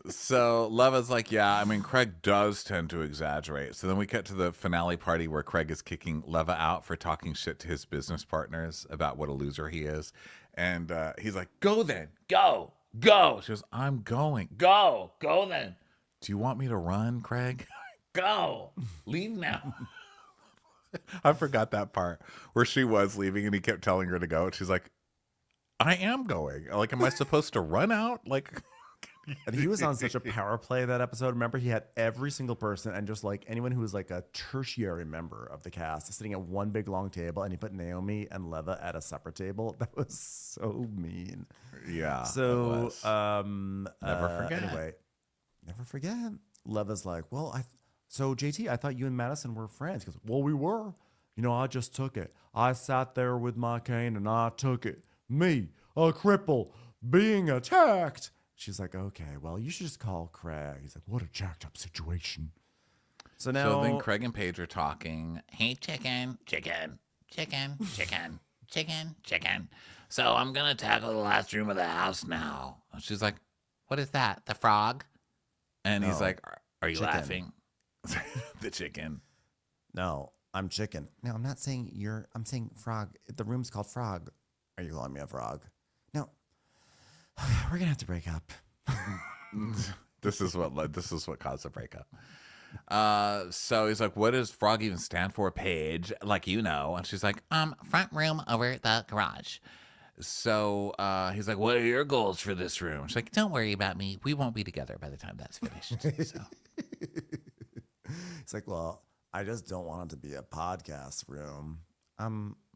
Speaker 1: So Leva's like, yeah, I mean, Craig does tend to exaggerate. So then we get to the finale party where Craig is kicking Leva out for talking shit to his business partners about what a loser he is. And he's like, go then. Go. She goes, I'm going. Go then. Do you want me to run, Craig? Go. Leave now. I forgot that part where she was leaving and he kept telling her to go. And she's like, I am going. Like, am I supposed to run out? Like,
Speaker 2: and he was on such a power play that episode. Remember, he had every single person and just like anyone who was like a tertiary member of the cast sitting at one big long table, and he put Naomi and Leva at a separate table. That was so mean.
Speaker 1: Yeah.
Speaker 2: So
Speaker 1: never forget.
Speaker 2: Anyway, never forget. Leva's like, well, so JT, I thought you and Madison were friends. He goes, well, we were. I just took it. I sat there with my cane and I took it. Me, a cripple, being attacked. She's like, okay, well, you should just call Craig. He's like, what a jacked up situation. So
Speaker 1: then Craig and Paige are talking.
Speaker 3: Hey, chicken. So I'm going to tackle the last room of the house now.
Speaker 1: And she's like,
Speaker 3: what is that? The frog?
Speaker 1: and he's like,
Speaker 3: Are you
Speaker 2: chicken.
Speaker 3: laughing?
Speaker 1: the chicken.
Speaker 2: No, I'm chicken. No, I'm not saying you're. I'm saying frog. The room's called Frog. Are you calling me a frog? No. We're gonna have to break up.
Speaker 1: This is what caused the breakup. So he's like, what does Frog even stand for, Paige? Like, and she's like,
Speaker 3: Front room over the garage.
Speaker 1: So he's like, what are your goals for this room? She's like,
Speaker 3: Don't worry about me. We won't be together by the time that's finished. So.
Speaker 2: It's like, well, I just don't want it to be a podcast room.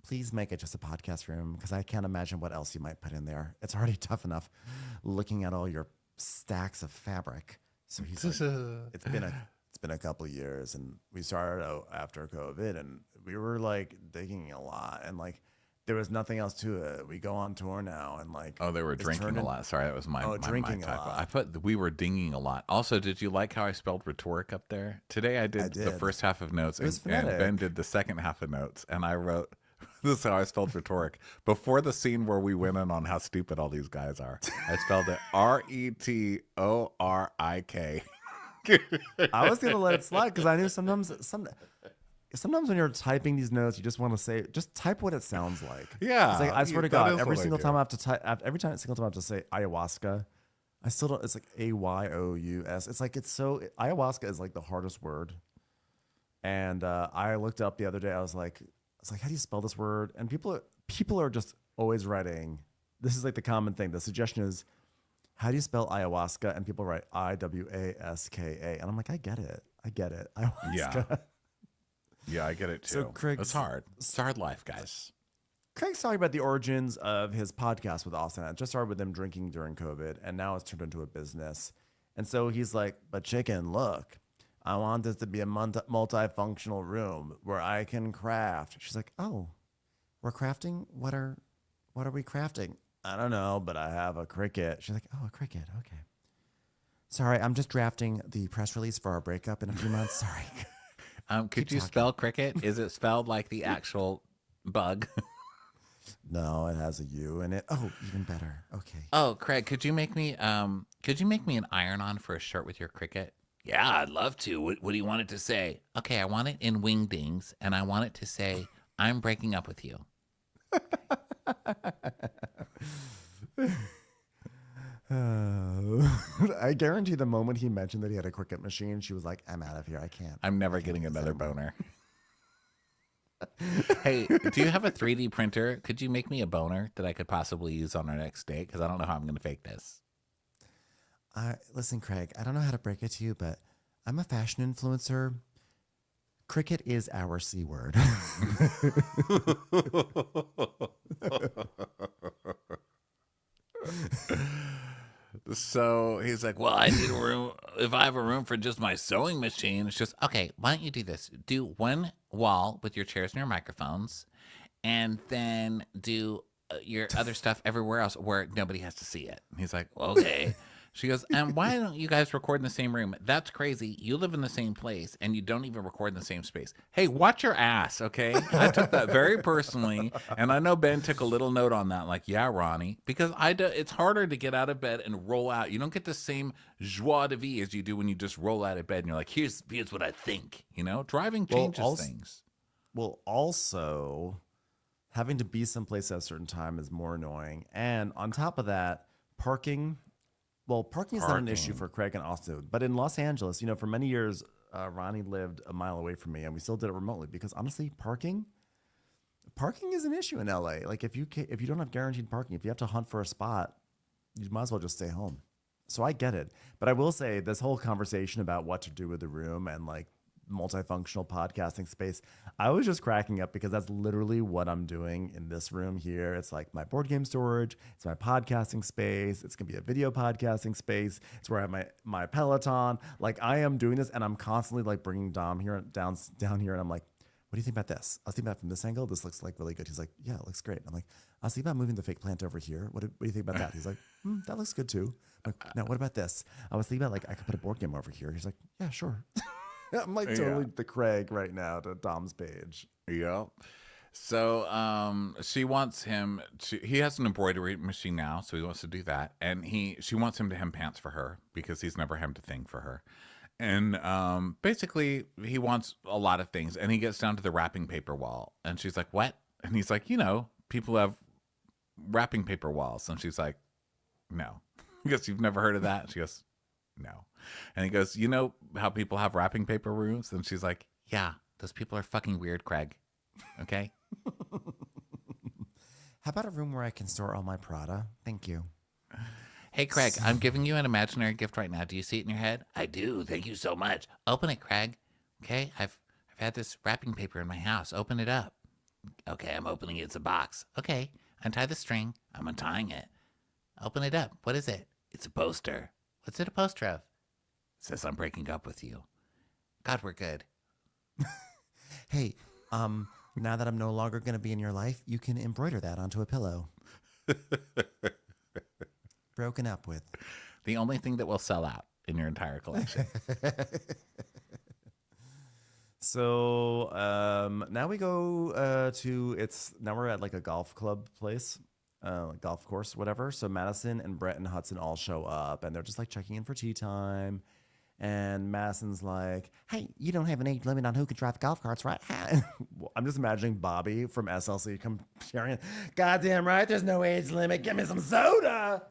Speaker 2: Please make it just a podcast room because I can't imagine what else you might put in there. It's already tough enough looking at all your stacks of fabric. So he's like, it's been a couple of years, and we started out after COVID, and we were like digging a lot, and like there was nothing else to it. We go on tour now, and like
Speaker 1: they were drinking a lot. Sorry, that was my
Speaker 2: drinking
Speaker 1: my typo.
Speaker 2: a lot.
Speaker 1: I put we were dinging a lot. Also, did you like how I spelled rhetoric up there? Today I did the first half of notes, and Ben did the second half of notes, and I wrote. This is how I spelled rhetoric. Before the scene where we went in on how stupid all these guys are, I spelled it Retorik.
Speaker 2: I was gonna let it slide because I knew sometimes when you're typing these notes, you just want to say, just type what it sounds like.
Speaker 1: Yeah,
Speaker 2: it's like I swear to God, every single time I have to type, single time I have to say ayahuasca, I still don't. It's like AYOUS. It's like ayahuasca is like the hardest word. And I looked up the other day. I was like, how do you spell this word? And people are just always writing. This is like the common thing. The suggestion is, how do you spell ayahuasca? And people write IWASKA. And I'm like, I get it. Ayahuasca.
Speaker 1: Yeah. Yeah, I get it too.
Speaker 2: So Craig's-
Speaker 1: it's hard. It's a hard life, guys.
Speaker 2: Craig's talking about the origins of his podcast with Austin. It just started with them drinking during COVID, and now it's turned into a business. And so he's like, but chicken, look, I want this to be a multifunctional room where I can craft. She's like, oh, we're crafting? What are we crafting? I don't know, but I have a Cricut. She's like, oh, a Cricut. Okay. Sorry, I'm just drafting the press release for our breakup in a few months. Sorry.
Speaker 1: Could you spell cricket? Is it spelled like the actual bug?
Speaker 2: No, it has a U in it. Oh, even better. Okay.
Speaker 1: Oh, Craig, could you make me an iron-on for a shirt with your cricket?
Speaker 3: Yeah, I'd love to. What do you want it to say?
Speaker 1: Okay, I want it in wingdings, and I want it to say, I'm breaking up with you.
Speaker 2: I guarantee the moment he mentioned that he had a Cricut machine, she was like, I'm out of here. I can't.
Speaker 1: I'm never getting another boner. Hey, do you have a 3D printer? Could you make me a boner that I could possibly use on our next date? Because I don't know how I'm going to fake this.
Speaker 2: Listen, Craig, I don't know how to break it to you, but I'm a fashion influencer. Cricket is our C word.
Speaker 1: So he's like, well, I need a room. If I have a room for just my sewing machine, it's just, okay, why don't you do this? Do one wall with your chairs and your microphones, and then do your other stuff everywhere else where nobody has to see it. And he's like, okay. She goes, and why don't you guys record in the same room? That's crazy. You live in the same place and you don't even record in the same space. Hey, watch your ass, okay? I took that very personally, and I know Ben took a little note on that, like, yeah, Ronnie, because it's harder to get out of bed and roll out. You don't get the same joie de vivre as you do when you just roll out of bed and you're like, here's what I think. You know, driving changes things.
Speaker 2: Well, also, having to be someplace at a certain time is more annoying. And on top of that, parking is not an issue for Craig and Austin. But in Los Angeles, for many years, Ronnie lived a mile away from me, and we still did it remotely because honestly, parking is an issue in LA. Like if you don't have guaranteed parking, if you have to hunt for a spot, you might as well just stay home. So I get it. But I will say this whole conversation about what to do with the room and like multifunctional podcasting space, I was just cracking up because that's literally what I'm doing in this room here. It's like my board game storage, it's my podcasting space, it's gonna be a video podcasting space, it's where I have my Peloton. Like I am doing this, and I'm constantly like bringing Dom here down here, and I'm like, what do you think about this? I was thinking about it from this angle. This looks like really good. He's like, yeah, it looks great. I'm like, I was thinking about moving the fake plant over here. What do you think about that? He's like, that looks good too. I'm like, now what about this? I was thinking about like I could put a board game over here. He's like, yeah, sure. I'm like totally the Craig right now to Dom's page.
Speaker 1: Yeah. So she wants him to, he has an embroidery machine now, so he wants to do that. And she wants him to hem pants for her because he's never hemmed a thing for her. And basically he wants a lot of things. And he gets down to the wrapping paper wall. And she's like, what? And he's like, people have wrapping paper walls. And she's like, no. He goes, you've never heard of that? She goes, no. And he goes, you know how people have wrapping paper rooms? And she's like, yeah, those people are fucking weird, Craig. Okay?
Speaker 2: How about a room where I can store all my Prada? Thank you.
Speaker 1: Hey, Craig, I'm giving you an imaginary gift right now. Do you see it in your head?
Speaker 3: I do. Thank you so much.
Speaker 1: Open it, Craig. Okay? I've had this wrapping paper in my house. Open it up.
Speaker 3: Okay, I'm opening it. It's a box.
Speaker 1: Okay. Untie the string.
Speaker 3: I'm untying it.
Speaker 1: Open it up. What is it?
Speaker 3: It's a poster.
Speaker 1: What's it a poster of?
Speaker 3: It says I'm breaking up with you.
Speaker 1: God, we're good.
Speaker 2: Hey, now that I'm no longer going to be in your life, you can embroider that onto a pillow. Broken up with.
Speaker 1: The only thing that will sell out in your entire collection.
Speaker 2: So now we go now we're at like a golf club place, golf course, whatever. So Madison and Brett and Hudson all show up, and they're just like checking in for tea time. And Madison's like, hey, you don't have an age limit on who can drive golf carts, right? I'm just imagining Bobby from SLC come sharing, goddamn right, there's no age limit. Give me some soda.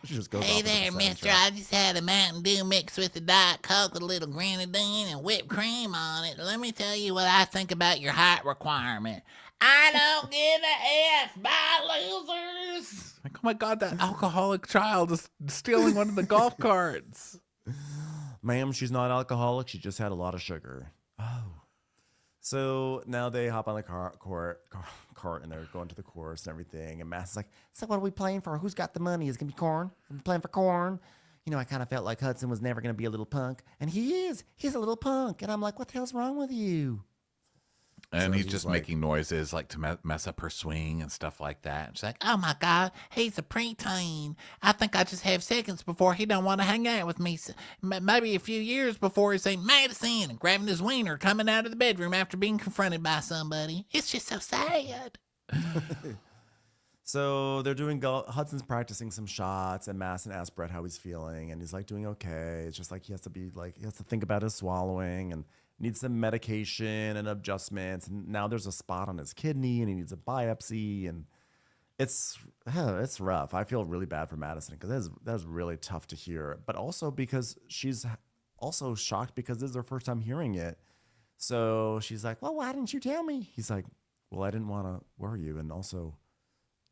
Speaker 2: She just goes
Speaker 3: Hey
Speaker 2: off
Speaker 3: there, mister. I just had a Mountain Dew mixed with a Diet Coke with a little grenadine and whipped cream on it. Let me tell you what I think about your height requirement. I don't give a F. Bye, losers.
Speaker 1: Like, oh my God, that alcoholic child is stealing one of the golf carts.
Speaker 2: Ma'am, she's not alcoholic. She just had a lot of sugar. Oh. So now they hop on the cart and they're going to the course and everything. And Mass is like, so what are we playing for? Who's got the money? Is it going to be corn? I'm playing for corn. You know, I kind of felt like Hudson was never going to be a little punk. And he is. He's a little punk. And I'm like, what the hell's wrong with you?
Speaker 1: And
Speaker 2: So
Speaker 1: he's just
Speaker 2: like,
Speaker 1: making noises like to mess up her swing and stuff like that. She's like,
Speaker 3: Oh my God, he's a preteen. I think I just have seconds before he don't want to hang out with me. Maybe a few years before he's saying Madison and grabbing his wiener coming out of the bedroom after being confronted by somebody. It's just so sad.
Speaker 2: So they're doing Hudson's practicing some shots, and Madison asks Brett how he's feeling, and he's like doing okay. It's just like he has to think about his swallowing and needs some medication and adjustments. And now there's a spot on his kidney, and he needs a biopsy, and it's rough. I feel really bad for Madison because that's really tough to hear, but also because she's also shocked because this is her first time hearing it. So she's like, "Well, why didn't you tell me?" He's like, "Well, I didn't want to worry you, and also."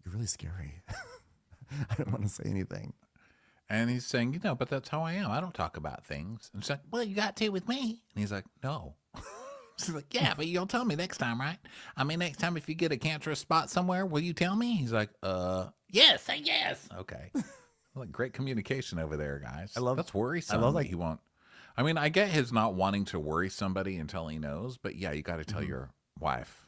Speaker 2: You're really scary. I don't want to say anything.
Speaker 1: and he's saying, but that's how I am. I don't talk about things. And she's like,
Speaker 3: Well, you got to with me.
Speaker 1: and he's like, no.
Speaker 3: She's like, yeah, but you'll tell me next time, right? I mean, next time if you get a cancerous spot somewhere, will you tell me?
Speaker 1: He's like,
Speaker 3: Yes, say yes.
Speaker 1: okay. Like great communication over there, guys.
Speaker 2: love-
Speaker 1: that's worrisome.
Speaker 2: I love,
Speaker 1: that
Speaker 2: like-
Speaker 1: he won't. I mean, I get his not wanting to worry somebody until he knows, but yeah, you got to tell your wife.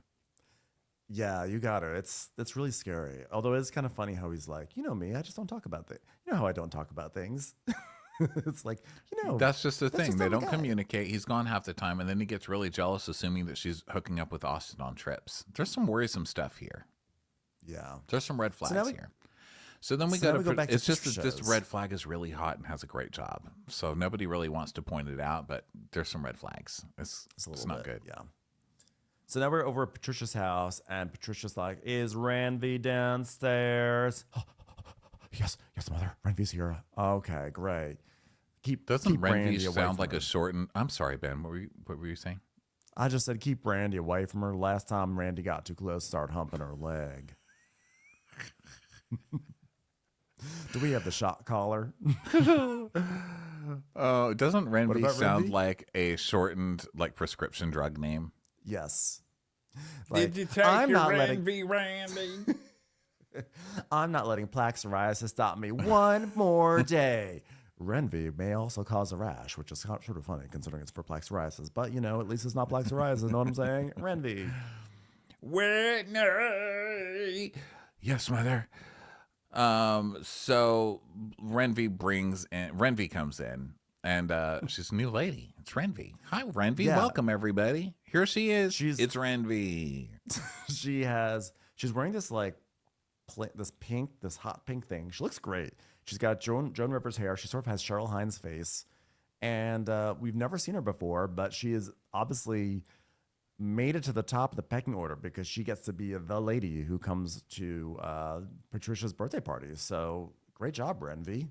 Speaker 2: Yeah, you got it. It's really scary. Although it's kind of funny how he's like, you know me, I just don't talk about things. You know how I don't talk about things. It's like,
Speaker 1: That's just the thing.
Speaker 2: just
Speaker 1: They
Speaker 2: how we
Speaker 1: don't
Speaker 2: got.
Speaker 1: communicate. He's gone half the time, and then he gets really jealous, assuming that she's hooking up with Austin on trips. There's some worrisome stuff here.
Speaker 2: Yeah.
Speaker 1: There's some red flags
Speaker 2: now we-
Speaker 1: here. So then we
Speaker 2: so now
Speaker 1: go
Speaker 2: we
Speaker 1: to.
Speaker 2: go back to
Speaker 1: It's just that this
Speaker 2: Patricia's.
Speaker 1: red flag is really hot and has a great job. So nobody really wants to point it out, but there's some red flags. It's
Speaker 2: A little
Speaker 1: not
Speaker 2: bit,
Speaker 1: good.
Speaker 2: Yeah. So now we're over at Patricia's house, and Patricia's like, "Is Ranvi downstairs?" Yes, mother. Ranvi's here. Okay, great.
Speaker 1: Doesn't
Speaker 2: keep
Speaker 1: Randy
Speaker 2: Randy away
Speaker 1: sound
Speaker 2: from
Speaker 1: like
Speaker 2: her.
Speaker 1: a shortened? I'm sorry, Ben. What were you saying?
Speaker 2: I just said keep Randy away from her. Last time Randy got too close, start humping her leg. Do we have the shot collar?
Speaker 1: Oh, doesn't Renvy
Speaker 2: about
Speaker 1: sound
Speaker 2: Renvy?
Speaker 1: like a shortened prescription drug name?
Speaker 2: Yes.
Speaker 4: Did you take
Speaker 2: I'm
Speaker 4: your
Speaker 2: not letting
Speaker 4: Randy?
Speaker 2: I'm not letting plaque psoriasis stop me one more day. Renvy may also cause a rash, which is sort of funny considering it's for plaque psoriasis. But at least it's not plaque psoriasis. Know what I'm saying? Renvy.
Speaker 4: Whitney.
Speaker 1: Yes, mother. So Renvy comes in, and she's a new lady. It's Renvy. Hi, Renvy.
Speaker 2: Yeah.
Speaker 1: Welcome, everybody. Here she is.
Speaker 2: She's-
Speaker 1: It's Renvy.
Speaker 2: She's wearing this this hot pink thing. She looks great. She's got Joan Rivers hair. She sort of has Cheryl Hines' face, and we've never seen her before, but she is obviously made it to the top of the pecking order because she gets to be the lady who comes to Patricia's birthday party. So great job, Renvy.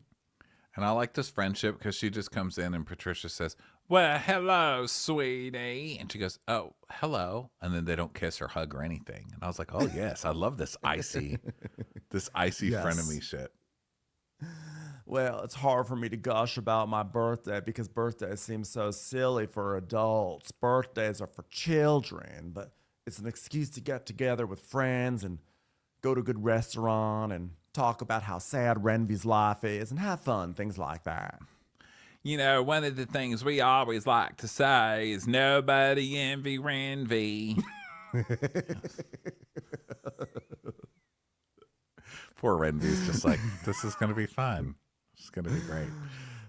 Speaker 1: And I like this friendship because she just comes in and Patricia says,
Speaker 4: Well, hello, sweetie.
Speaker 1: and she goes, oh, hello. And then they don't kiss or hug or anything. And I was like, oh, yes, I love this icy
Speaker 2: Yes.
Speaker 1: frenemy shit.
Speaker 2: Well, it's hard for me to gush about my birthday because birthdays seem so silly for adults. Birthdays are for children, but it's an excuse to get together with friends and go to a good restaurant and talk about how sad Renvy's life is and have fun, things like that.
Speaker 4: One of the things we always like to say is nobody envy Renvy.
Speaker 1: Poor Renvy's just like, this is going to be fun. It's going to be great.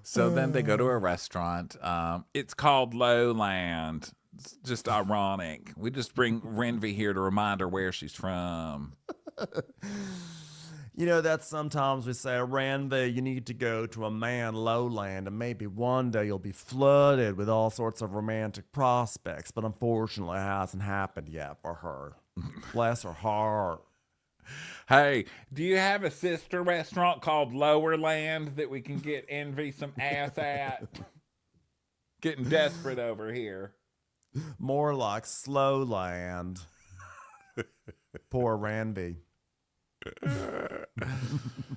Speaker 1: So then they go to a restaurant.
Speaker 4: It's called Lowland. It's just ironic. We just bring Renvy here to remind her where she's from.
Speaker 2: That sometimes we say, Randy, you need to go to a man lowland, and maybe one day you'll be flooded with all sorts of romantic prospects. But unfortunately, it hasn't happened yet for her. Bless her heart.
Speaker 4: Hey, do you have a sister restaurant called Lowerland that we can get Envy some ass at? Getting desperate over here.
Speaker 2: More like slow land. Poor Randy.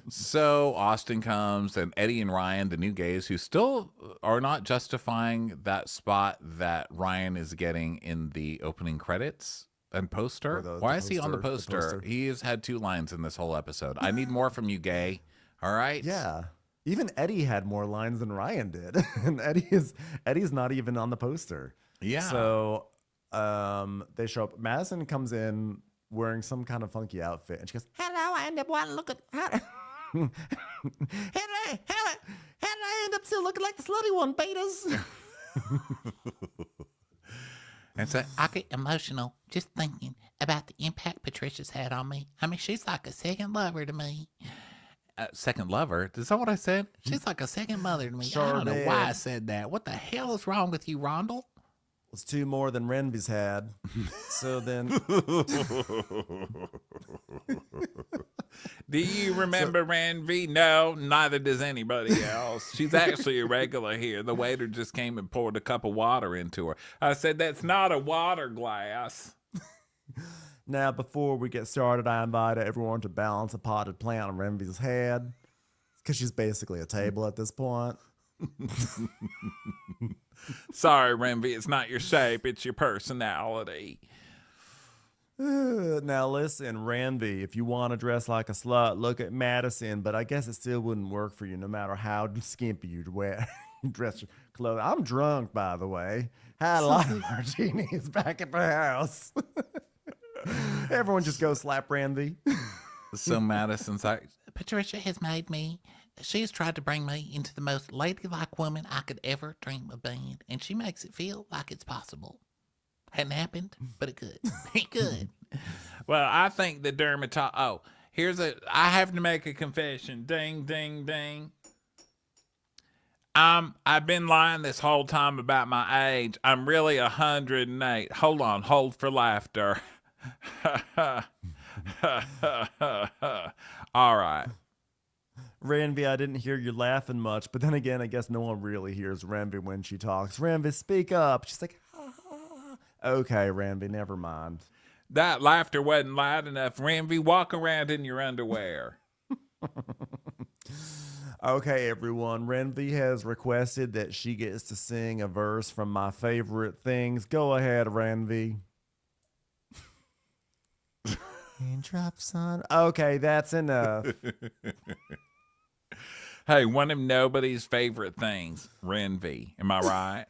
Speaker 1: So Austin comes, and Eddie and Ryan, the new gays, who still are not justifying that spot that Ryan is getting in the opening credits and poster.
Speaker 2: Or the
Speaker 1: Why is he on the
Speaker 2: poster,
Speaker 1: poster? He has had 2 lines in this whole episode. I need more from you, gay. All right?
Speaker 2: Yeah. Even Eddie had more lines than Ryan did. And Eddie's not even on the poster.
Speaker 1: Yeah.
Speaker 2: So they show up. Madison comes in wearing some kind of funky outfit, and she goes, "Hello, I end up wanting to look at how did I end up still looking like the slutty one, betas?"
Speaker 1: And so,
Speaker 3: I get emotional just thinking about the impact Patricia's had on me. I mean, she's like a second lover to me.
Speaker 1: second lover. Is that what I said?
Speaker 3: She's like a second mother to me.
Speaker 2: Sure
Speaker 3: I don't know
Speaker 2: did.
Speaker 3: why I said that. What the hell is wrong with you, Rondell?
Speaker 2: It's 2 more than Renby's had. So then,
Speaker 4: Do you remember Ranvi? No, neither does anybody else. She's actually a regular here. The waiter just came and poured a cup of water into her. I said, that's not a water glass.
Speaker 2: now before we get started, I invite everyone to balance a potted plant on Renby's head, because she's basically a table at this point.
Speaker 4: Sorry, Ranvi, it's not your shape, it's your personality.
Speaker 2: Now listen, Ranby, if you want to dress like a slut, look at Madison, but I guess it still wouldn't work for you no matter how skimpy you dress your clothes. I'm drunk, by the way. Had a lot of martinis back at my house. Everyone just go slap Ranby.
Speaker 1: So Madison's like,
Speaker 3: Patricia has made me. She has tried to bring me into the most ladylike woman I could ever dream of being, and she makes it feel like it's possible. Hadn't happened, but it could. It could.
Speaker 4: Well, I think the I have to make a confession. Ding, ding, ding. I've been lying this whole time about my age. I'm really 108. Hold on, hold for laughter. All right.
Speaker 2: Ranby, I didn't hear you laughing much, but then again, I guess no one really hears Ranby when she talks. Ranby, speak up. She's like, okay, Ranby, never mind.
Speaker 4: That laughter wasn't loud enough. Ranvi, walk around in your underwear.
Speaker 2: Okay, everyone. Ranby has requested that she gets to sing a verse from my favorite things. Go ahead, Ranby. Raindrops on. Okay, that's enough.
Speaker 4: Hey, one of nobody's favorite things, Ranvi. Am I right?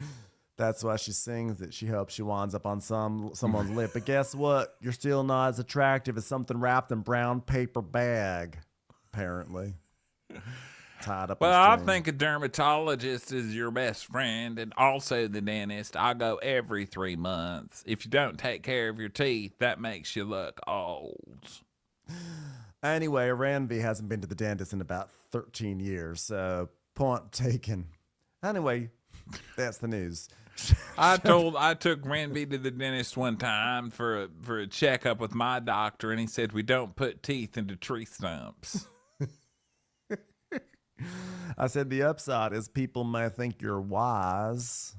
Speaker 2: That's why she sings that she hopes she winds up on someone's lip. But guess what? You're still not as attractive as something wrapped in brown paper bag, apparently. Tied up.
Speaker 4: Well, I think a dermatologist is your best friend, and also the dentist. I go every 3 months. If you don't take care of your teeth, that makes you look old.
Speaker 2: Anyway, Ranby hasn't been to the dentist in about 13 years, so point taken. Anyway, that's the news.
Speaker 4: I took Ranvi to the dentist one time for a checkup with my doctor, and he said we don't put teeth into tree stumps.
Speaker 2: I said the upside is people may think you're wise.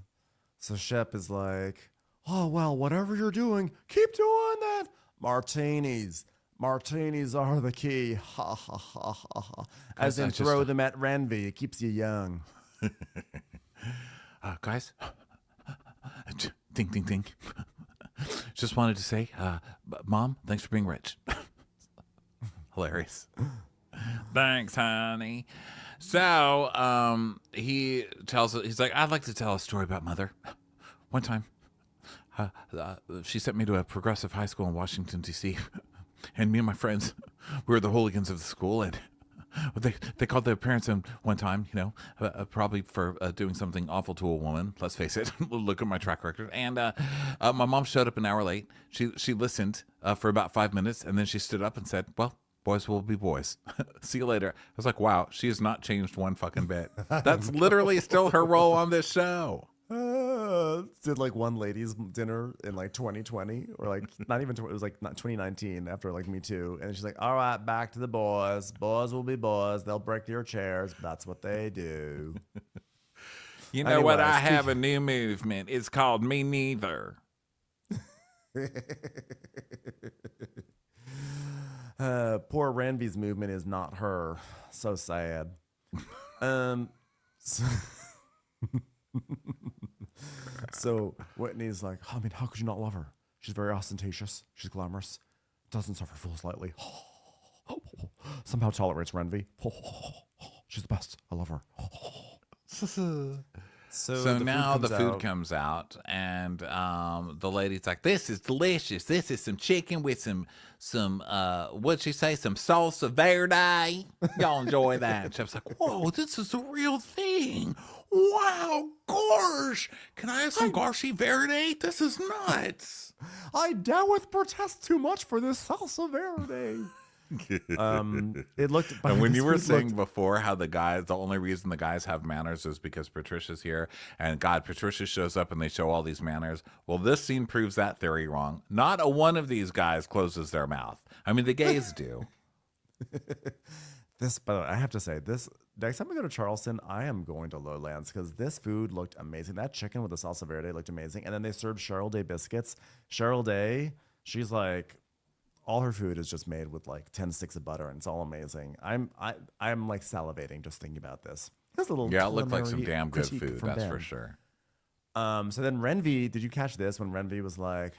Speaker 2: So Shep is like, oh, well, whatever you're doing, keep doing that. Martinis. Martinis are the key. Ha, ha, ha, ha, ha. As in, throw them at Ranby. It keeps you young.
Speaker 1: guys, ding, ding, ding. Just wanted to say, Mom, thanks for being rich. Hilarious.
Speaker 4: Thanks, honey. So, he's like, I'd like to tell a story about Mother.
Speaker 1: One time, she sent me to a progressive high school in Washington, D.C., and me and my friends, we were the hooligans of the school, and they called their parents in one time, probably for doing something awful to a woman. Let's face it. Look at my track record. And my mom showed up an hour late. She listened for about 5 minutes, and then she stood up and said, well, boys will be boys. See you later. I was like, wow, she has not changed one fucking bit. That's literally still her role on this show.
Speaker 2: Did like one ladies dinner in like 2020 or like not even, it was like not 2019 after like Me Too. And she's like, all right, back to the boys. Boys will be boys. They'll break your chairs. That's what they do.
Speaker 4: You know what? I have a new movement. It's called Me Neither.
Speaker 2: Poor Ranvi's movement is not her. So sad. So, so Whitney's like, I mean, how could you not love her? She's very ostentatious. She's glamorous. Doesn't suffer fools lightly. Somehow tolerates Renvi. She's the best. I love her.
Speaker 1: So now the food comes out, and the lady's like, "This is delicious. This is some chicken with some what'd she say? Some salsa verde. Y'all enjoy that?" And Chef's like, "Whoa, this is a real thing. Wow, gosh, can I have some garshi verde? This is nuts."
Speaker 2: I doubt protest too much for this salsa verde. It looked.
Speaker 1: And when you were saying before how the only reason the guys have manners is because Patricia's here, and God, Patricia shows up and they show all these manners. Well, this scene proves that theory wrong. Not a one of these guys closes their mouth. I mean, the gays do.
Speaker 2: But I have to say, this next time we go to Charleston, I am going to Lowlands because this food looked amazing. That chicken with the salsa verde looked amazing, and then they served Cheryl Day biscuits. Cheryl Day, she's like, all her food is just made with like 10 sticks of butter, and it's all amazing. I'm like salivating just thinking about this. This little
Speaker 1: Yeah, it looked like some damn good
Speaker 2: critique
Speaker 1: food,
Speaker 2: from
Speaker 1: that's
Speaker 2: Ben.
Speaker 1: for sure.
Speaker 2: So then Renvi, did you catch this when Renvi was like,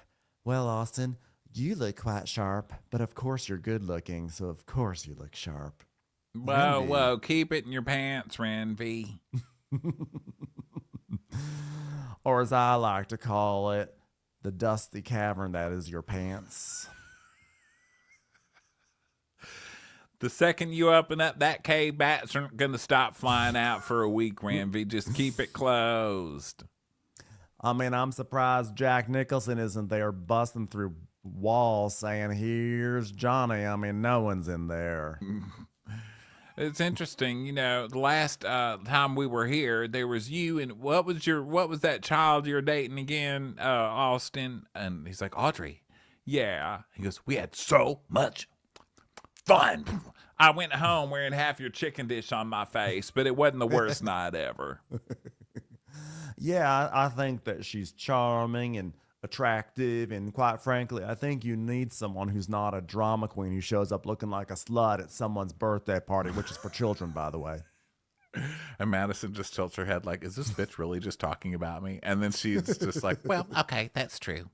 Speaker 2: "Well, Austin, you look quite sharp, but of course you're good looking, so of course you look sharp."
Speaker 4: Whoa, whoa, keep it in your pants, Ranvi.
Speaker 2: Or as I like to call it, the dusty cavern that is your pants.
Speaker 4: The second you open up that cave, bats aren't going to stop flying out for a week, Ranvi. Just keep it closed.
Speaker 2: I mean, I'm surprised Jack Nicholson isn't there busting through walls saying, "Here's Johnny." I mean, no one's in there.
Speaker 4: It's interesting, the last time we were here, there was you and what was that child you're dating again, Austin?
Speaker 1: And he's like, "Audrey."
Speaker 4: Yeah.
Speaker 1: He goes, "We had so much fun."
Speaker 4: I went home wearing half your chicken dish on my face, but it wasn't the worst night ever.
Speaker 2: Yeah, I think that she's charming and attractive, and quite frankly, I think you need someone who's not a drama queen who shows up looking like a slut at someone's birthday party, which is for children, by the way.
Speaker 1: And Madison just tilts her head like, "Is this bitch really just talking about me?" And then she's just like,
Speaker 3: Well, okay, that's true.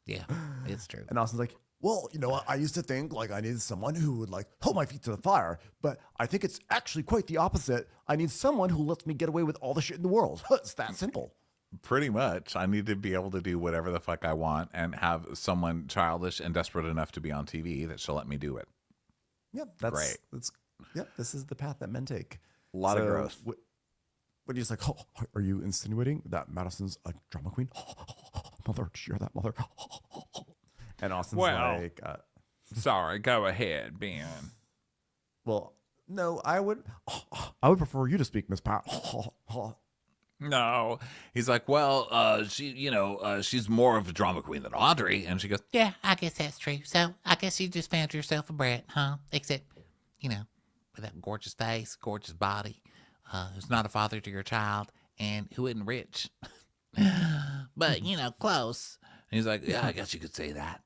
Speaker 3: Yeah, it's true.
Speaker 2: And Austin's like, "Well, I used to think like I needed someone who would like hold my feet to the fire, but I think it's actually quite the opposite. I need someone who lets me get away with all the shit in the world. It's that simple."
Speaker 1: pretty much. I need to be able to do whatever the fuck I want and have someone childish and desperate enough to be on TV that she'll let me do it.
Speaker 2: Yep, that's
Speaker 1: Great.
Speaker 2: Yep, this is the path that men take.
Speaker 1: A lot of growth.
Speaker 2: When he's like, "Oh, are you insinuating that Madison's a drama queen?" Mother, did you hear that, mother? And Austin's
Speaker 4: Well,
Speaker 2: like,
Speaker 4: Sorry, go ahead, Ben.
Speaker 2: "Well, no, I would prefer you to speak, Miss Pat."
Speaker 4: No.
Speaker 1: He's like, "Well, she's more of a drama queen than Audrey." And she goes,
Speaker 3: Yeah, I guess that's true. So I guess you just found yourself a Brett, huh? Except, with that gorgeous face, gorgeous body, who's not a father to your child, and who isn't rich. But, close.
Speaker 1: and he's like, "Yeah, I guess you could say that."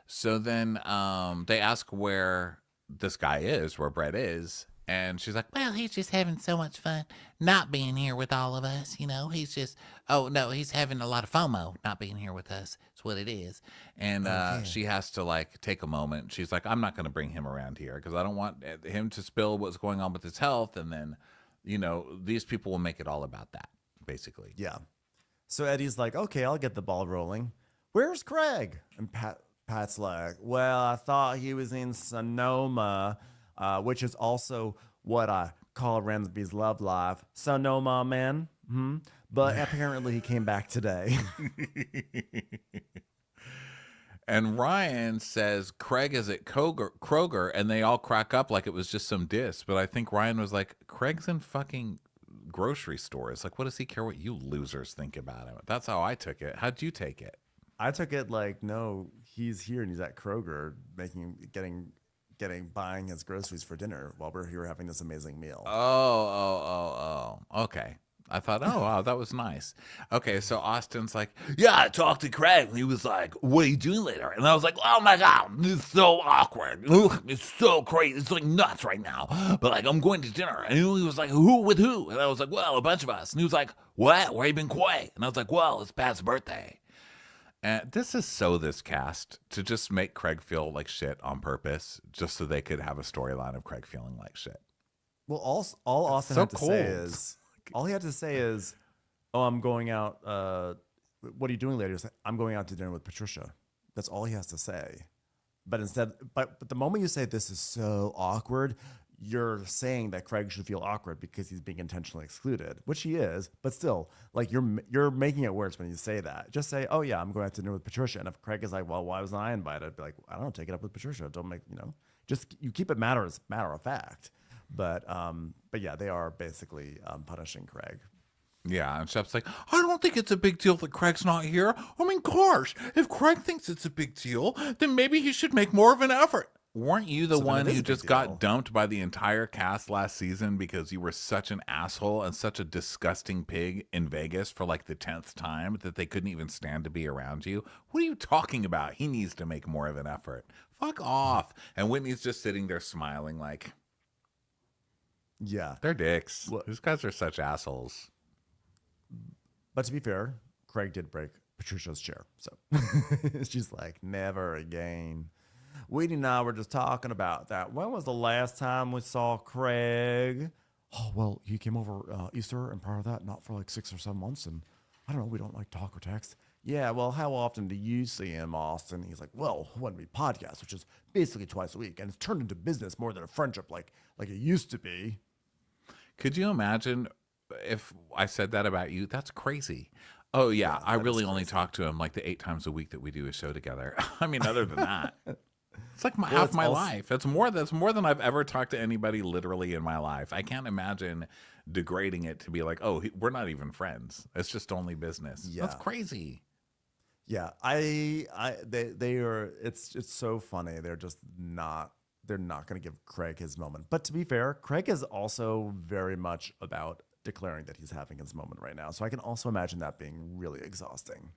Speaker 1: So then they ask where this guy is, where Brett is. And she's like,
Speaker 3: Well, he's just having so much fun not being here with all of us. He's just, he's having a lot of FOMO not being here with us. That's what it is.
Speaker 1: and she has to like take a moment. She's like, "I'm not going to bring him around here because I don't want him to spill what's going on with his health. And then, these people will make it all about that, basically."
Speaker 2: Yeah. So Eddie's like, "Okay, I'll get the ball rolling. Where's Craig?" And Pat's like, "Well, I thought he was in Sonoma," which is also what I call Renvi's love life. Sonoma, man. But apparently he came back today.
Speaker 1: And Ryan says Craig is at Kroger, and they all crack up like it was just some diss. But I think Ryan was like, "Craig's in fucking grocery stores. Like, what does he care what you losers think about him?" That's how I took it. How'd you take it?
Speaker 2: I took it like, no, he's here and he's at Kroger buying his groceries for dinner while we're here having this amazing meal.
Speaker 1: Oh. Okay. I thought, oh, wow, that was nice. Okay, so Austin's like, yeah, I talked to Craig, and he was like, what are you doing later? And I was like, oh my God, this is so awkward. Ugh, it's so crazy. It's like nuts right now. But like, I'm going to dinner. And he was like, who with who? And I was like, well, a bunch of us. And he was like, what? Where you been quiet? And I was like, well, it's Pat's birthday. And this is so this cast to just make Craig feel like shit on purpose, just so they could have a storyline of Craig feeling like shit.
Speaker 2: Well, all Austin
Speaker 1: so
Speaker 2: had to say
Speaker 1: cold.
Speaker 2: is, all he had to say is, oh, I'm going out. What are you doing later? He's like, I'm going out to dinner with Patricia. That's all he has to say. But instead, but the moment you say this is so awkward, you're saying that Craig should feel awkward because he's being intentionally excluded, which he is. But still, like you're making it worse when you say that. Just say, oh yeah, I'm going out to dinner with Patricia. And if Craig is like, well, why wasn't I invited? I'd be like, I don't know, take it up with Patricia. Don't make, just you keep it matter of fact. But yeah, they are basically punishing Craig.
Speaker 1: Yeah, and Shep's like, I don't think it's a big deal that Craig's not here. I mean, gosh, if Craig thinks it's a big deal, then maybe he should make more of an effort. Weren't you the one who just got dumped by the entire cast last season because you were such an asshole and such a disgusting pig in Vegas for like the 10th time that they couldn't even stand to be around you? What are you talking about? He needs to make more of an effort. Fuck off. And Whitney's just sitting there smiling like,
Speaker 2: yeah,
Speaker 1: they're dicks. These guys are such assholes.
Speaker 2: But to be fair, Craig did break Patricia's chair. So she's like, never again. Whitney and I were just talking about that. When was the last time we saw Craig? Oh, well, he came over Easter, and prior to that, not for like 6 or 7 months. And I don't know, we don't like talk or text. Yeah, well, how often do you see him, Austin? He's like, well, when we podcast, which is basically twice a week. And it's turned into business more than a friendship like it used to be.
Speaker 1: Could you imagine if I said that about you? That's crazy. Oh, yeah, I really only talk to him like the 8 times a week that we do a show together. I mean, other than that. It's like half my life. That's more than I've ever talked to anybody literally in my life. I can't imagine degrading it to be like, oh, we're not even friends. It's just only business. Yeah. That's crazy.
Speaker 2: Yeah, they are. It's so funny. They're not going to give Craig his moment. But to be fair, Craig is also very much about declaring that he's having his moment right now. So I can also imagine that being really exhausting.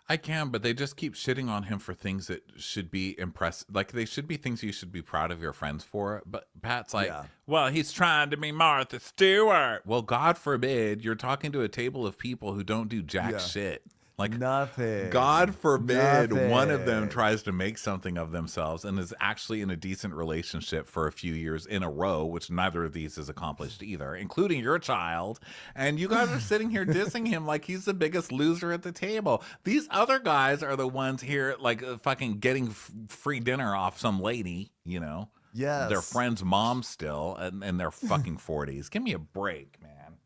Speaker 1: I can, but they just keep shitting on him for things that should be impressive. Like, they should be things you should be proud of your friends for. But Pat's like,
Speaker 4: well, he's trying to be Martha Stewart.
Speaker 1: Well, God forbid you're talking to a table of people who don't do jack shit. Like,
Speaker 2: nothing.
Speaker 1: God forbid one of them tries to make something of themselves and is actually in a decent relationship for a few years in a row, which neither of these has accomplished either, including your child. And you guys are sitting here dissing him like he's the biggest loser at the table. These other guys are the ones here, like, fucking getting free dinner off some lady,
Speaker 2: Yes.
Speaker 1: Their friend's mom still, and in their fucking 40s. Give me a break, man.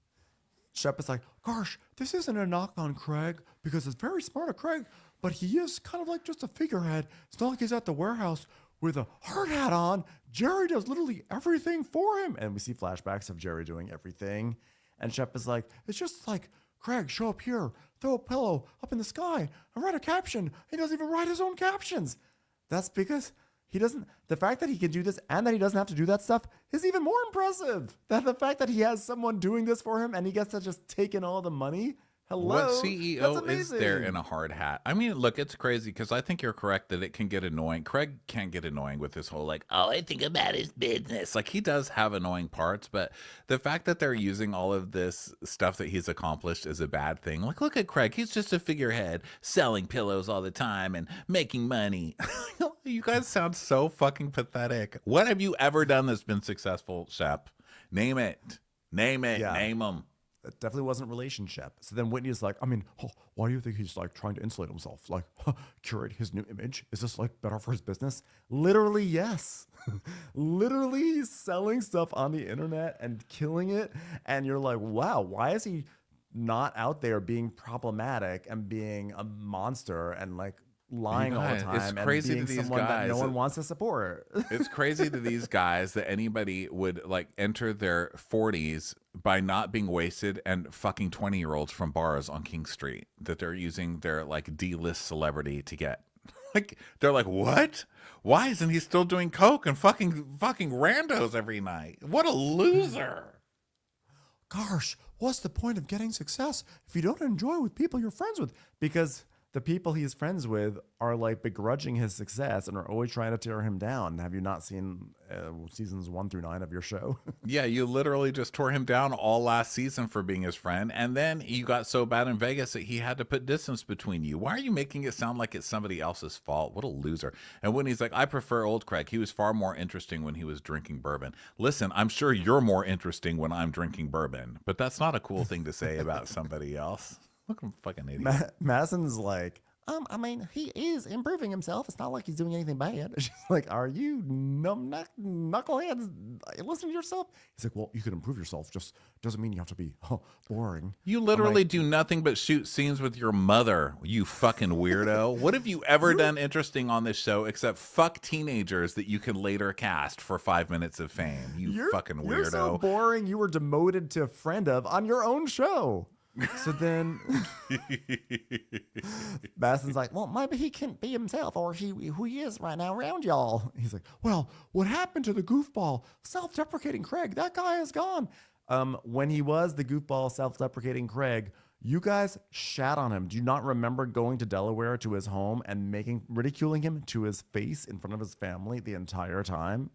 Speaker 2: Shep is like, gosh, this isn't a knock on Craig because it's very smart of Craig, but he is kind of like just a figurehead. It's not like he's at the warehouse with a hard hat on. Jerry does literally everything for him. And we see flashbacks of Jerry doing everything. And Shep is like, it's just like, Craig, show up here, throw a pillow up in the sky, and write a caption. He doesn't even write his own captions. That's because he doesn't. The fact that he can do this and that he doesn't have to do that stuff is even more impressive. That the fact that he has someone doing this for him and he gets to just take in all the money. Hello.
Speaker 1: What CEO is there in a hard hat? I mean, look, it's crazy because I think you're correct that it can get annoying. Craig can get annoying with this whole like, all I think about is business. Like, he does have annoying parts, but the fact that they're using all of this stuff that he's accomplished is a bad thing. Like, look at Craig. He's just a figurehead selling pillows all the time and making money. You guys sound so fucking pathetic. What have you ever done that's been successful, Shep? Name it. Name it.
Speaker 2: Yeah.
Speaker 1: Name them.
Speaker 2: It definitely wasn't relationship. So then Whitney is like, I mean, why do you think he's like trying to insulate himself? Like, curate his new image? Is this like better for his business? Literally, yes. Literally, he's selling stuff on the internet and killing it. And you're like, wow, why is he not out there being problematic and being a monster and like lying all the time and being someone that no one wants to support?
Speaker 1: It's crazy to these guys that anybody would like enter their 40s by not being wasted and fucking 20-year-olds from bars on King Street that they're using their like D-list celebrity to get. Like, they're like, what? Why isn't he still doing coke and fucking randos every night? What a loser.
Speaker 2: gosh, what's the point of getting success if you don't enjoy with people you're friends with? Because the people he's friends with are like begrudging his success and are always trying to tear him down. Have you not seen seasons 1 through 9 of your show?
Speaker 1: Yeah, you literally just tore him down all last season for being his friend. And then you got so bad in Vegas that he had to put distance between you. Why are you making it sound like it's somebody else's fault? What a loser. And when he's like, I prefer old Craig. He was far more interesting when he was drinking bourbon. Listen, I'm sure you're more interesting when I'm drinking bourbon, but that's not a cool thing to say about somebody else. Look, I'm fucking idiot.
Speaker 2: Madison's like, I mean, he is improving himself. It's not like he's doing anything bad. She's like, are you knuckleheads? Listen to yourself. He's like, well, you can improve yourself. Just doesn't mean you have to be boring.
Speaker 1: You literally do nothing but shoot scenes with your mother, you fucking weirdo. What have you ever done interesting on this show except fuck teenagers that you can later cast for 5 minutes of fame? You fucking weirdo.
Speaker 2: You're so boring. You were demoted to friend of on your own show. So then Madison's like, well, maybe he can't be himself, or who he is right now around y'all. He's like, well, what happened to the goofball self-deprecating Craig? That guy is gone. When he was the goofball self-deprecating Craig, you guys shat on him. Do you not remember going to Delaware to his home and ridiculing him to his face in front of his family the entire time?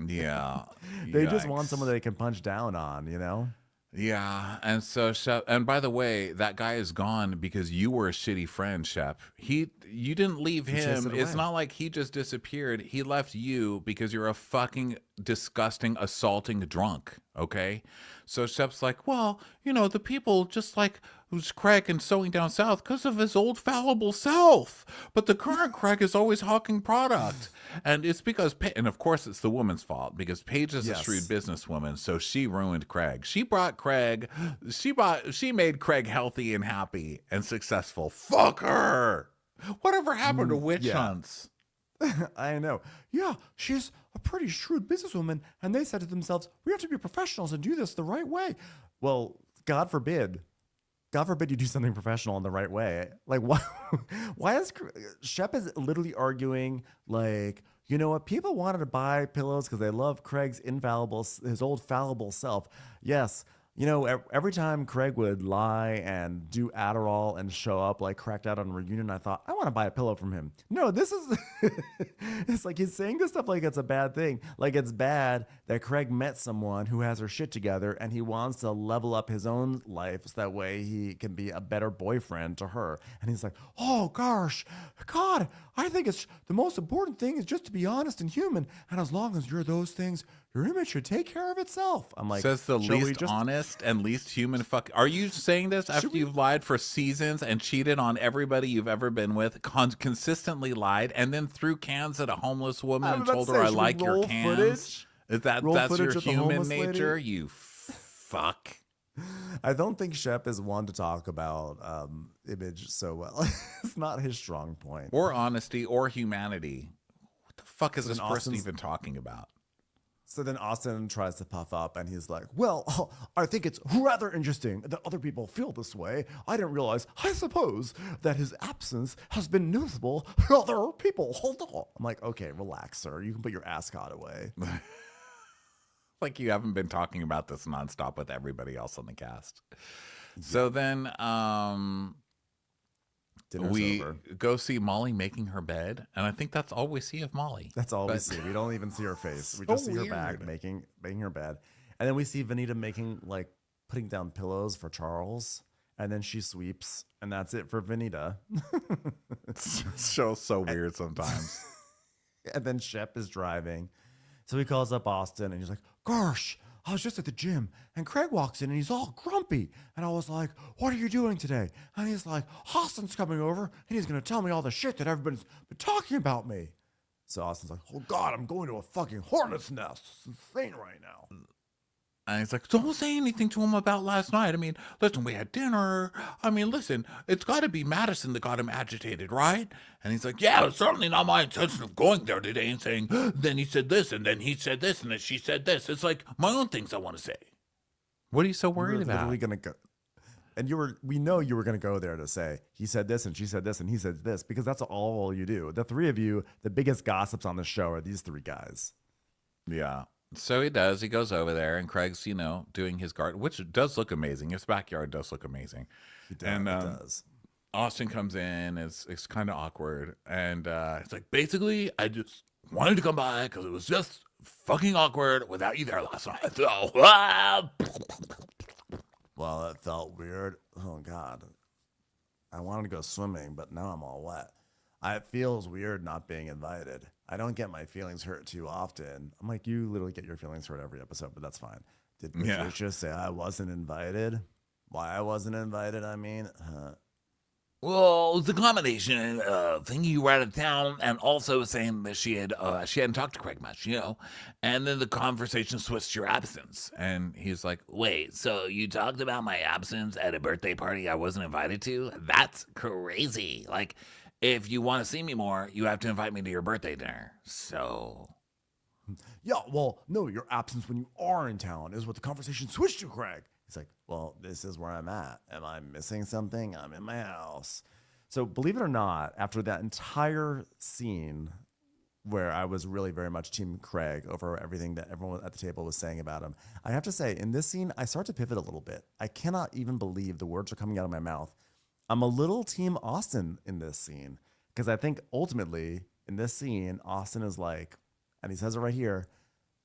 Speaker 1: Yeah.
Speaker 2: They just want someone they can punch down on, you know?
Speaker 1: Yeah, and so Shep, and by the way, that guy is gone because you were a shitty friend, Shep. You didn't leave him. It's not like he just disappeared. He left you because you're a fucking disgusting, assaulting drunk. Okay, so Shep's like, well, the people just like who's Craig and sewing down south because of his old fallible self. But the current Craig is always hawking product. And it's because, and of course it's the woman's fault because Paige is a shrewd businesswoman. So she ruined Craig. She made Craig healthy and happy and successful. Fuck her. Whatever happened to witch hunts?
Speaker 2: I know. Yeah, she's a pretty shrewd businesswoman. And they said to themselves, we have to be professionals and do this the right way. Well, God forbid you do something professional in the right way. Like, why is Shep is literally arguing like, you know what? People wanted to buy pillows because they love Craig's his old fallible self. Yes. Every time Craig would lie and do Adderall and show up like cracked out on Reunion, I thought, I want to buy a pillow from him. No, this is, it's like he's saying this stuff like it's a bad thing. Like it's bad that Craig met someone who has her shit together and he wants to level up his own life so that way he can be a better boyfriend to her. And he's like, oh gosh, God, I think it's the most important thing is just to be honest and human. And as long as you're those things, your image should take care of itself. I'm like,
Speaker 1: says the least honest and least human fuck. Are you saying this after you've lied for seasons and cheated on everybody you've ever been with, consistently lied, and then threw cans at a homeless woman and told her, I like your cans? That's your human nature? Lady? You fuck.
Speaker 2: I don't think Shep is one to talk about image so well. It's not his strong point.
Speaker 1: Or honesty or humanity. What the fuck is this person even talking about?
Speaker 2: So then Austin tries to puff up and he's like, well, I think it's rather interesting that other people feel this way. I didn't realize, I suppose, that his absence has been noticeable to other people. Hold on. I'm like, okay, relax, sir. You can put your ascot away.
Speaker 1: Like you haven't been talking about this nonstop with everybody else on the cast. Yeah. So then we go see Molly making her bed, and I think that's all we see of Molly.
Speaker 2: That's all we see. We don't even see her face. We just see her bag making her bed, and then we see Vanita putting down pillows for Charles, and then she sweeps, and that's it for Vanita.
Speaker 1: It's so weird sometimes.
Speaker 2: And then Shep is driving, so he calls up Austin, and he's like, "Gosh, I was just at the gym and Craig walks in and he's all grumpy. And I was like, what are you doing today? And he's like, Austin's coming over and he's going to tell me all the shit that everybody's been talking about me. So Austin's like, oh God, I'm going to a fucking hornet's nest. It's insane right now.
Speaker 1: And he's like, don't say anything to him about last night. I mean, listen, we had dinner. I mean, listen, it's got to be Madison that got him agitated, right? And he's like, yeah, it's certainly not my intention of going there today and saying, then he said this, and then he said this, and then she said this. It's like my own things I want to say. What are you so worried about?
Speaker 2: Literally gonna go. And we know you were going to go there to say, he said this, and she said this, and he said this, because that's all you do. The three of you, the biggest gossips on the show are these three guys.
Speaker 1: Yeah. So he does. He goes over there, and Craig's, doing his garden, which does look amazing. His backyard does look amazing.
Speaker 2: He does.
Speaker 1: And
Speaker 2: It does.
Speaker 1: Austin comes in. It's kind of awkward, and it's like, basically, I just wanted to come by because it was just fucking awkward without you there last night. So,
Speaker 2: Well, it felt weird. Oh God, I wanted to go swimming, but now I'm all wet. It feels weird not being invited. I don't get my feelings hurt too often. I'm like, you literally get your feelings hurt every episode, but that's fine. Did
Speaker 1: Yeah.
Speaker 2: Patricia say I wasn't invited? Why I wasn't invited? I mean,
Speaker 3: Well, it's a combination of thinking you were out of town and also saying that she hadn't talked to Craig much, and then the conversation switched to your absence.
Speaker 1: and he's like,
Speaker 3: Wait, so you talked about my absence at a birthday party I wasn't invited to? That's crazy. Like, if you want to see me more, you have to invite me to your birthday dinner. So,
Speaker 2: yeah, well, no, your absence when you are in town is what the conversation switched to, Craig. He's like, well, this is where I'm at. Am I missing something? I'm in my house. So believe it or not, after that entire scene where I was really very much Team Craig over everything that everyone at the table was saying about him, I have to say, in this scene, I start to pivot a little bit. I cannot even believe the words are coming out of my mouth. I'm a little Team Austin in this scene because I think ultimately in this scene, Austin is like, and he says it right here,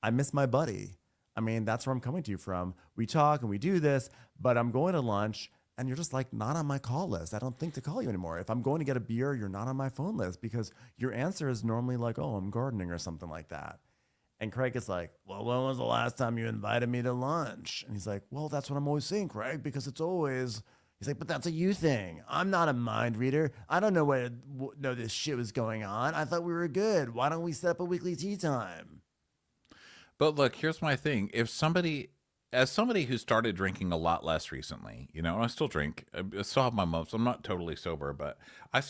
Speaker 2: I miss my buddy. I mean, that's where I'm coming to you from. We talk and we do this, but I'm going to lunch and you're just like not on my call list. I don't think to call you anymore. If I'm going to get a beer, you're not on my phone list because your answer is normally like, oh, I'm gardening or something like that. And Craig is like, well, when was the last time you invited me to lunch? And he's like, well, that's what I'm always saying, Craig, because it's always... He's like, but that's a you thing. I'm not a mind reader. I don't know where know this shit was going on. I thought we were good. Why don't we set up a weekly tea time?
Speaker 1: but look, here's my thing. As somebody who started drinking a lot less recently, and I still drink, I still have my moments. I'm not totally sober, but I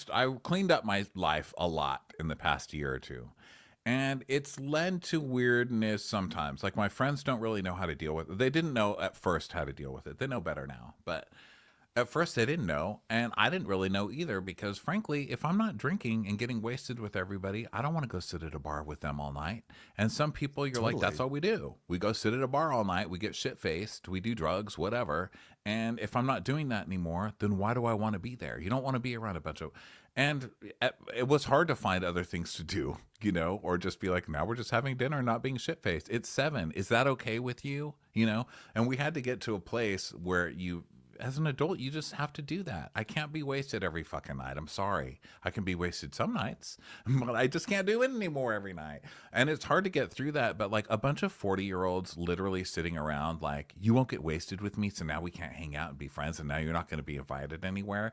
Speaker 1: cleaned up my life a lot in the past year or two. And it's led to weirdness sometimes. Like, my friends don't really know how to deal with it. They didn't know at first how to deal with it. They know better now. But at first they didn't know, and I didn't really know either because, frankly, if I'm not drinking and getting wasted with everybody, I don't want to go sit at a bar with them all night. And some people, you're like, that's all we do. We go sit at a bar all night, we get shit-faced, we do drugs, whatever. And if I'm not doing that anymore, then why do I want to be there? You don't want to be around a bunch of... And it was hard to find other things to do, or just be like, now we're just having dinner and not being shit-faced. It's 7. Is that okay with you? And we had to get to a place where as an adult, you just have to do that. I can't be wasted every fucking night. I'm sorry. I can be wasted some nights, but I just can't do it anymore every night. And it's hard to get through that. But like a bunch of 40-year-olds literally sitting around like, you won't get wasted with me, so now we can't hang out and be friends, and now you're not going to be invited anywhere.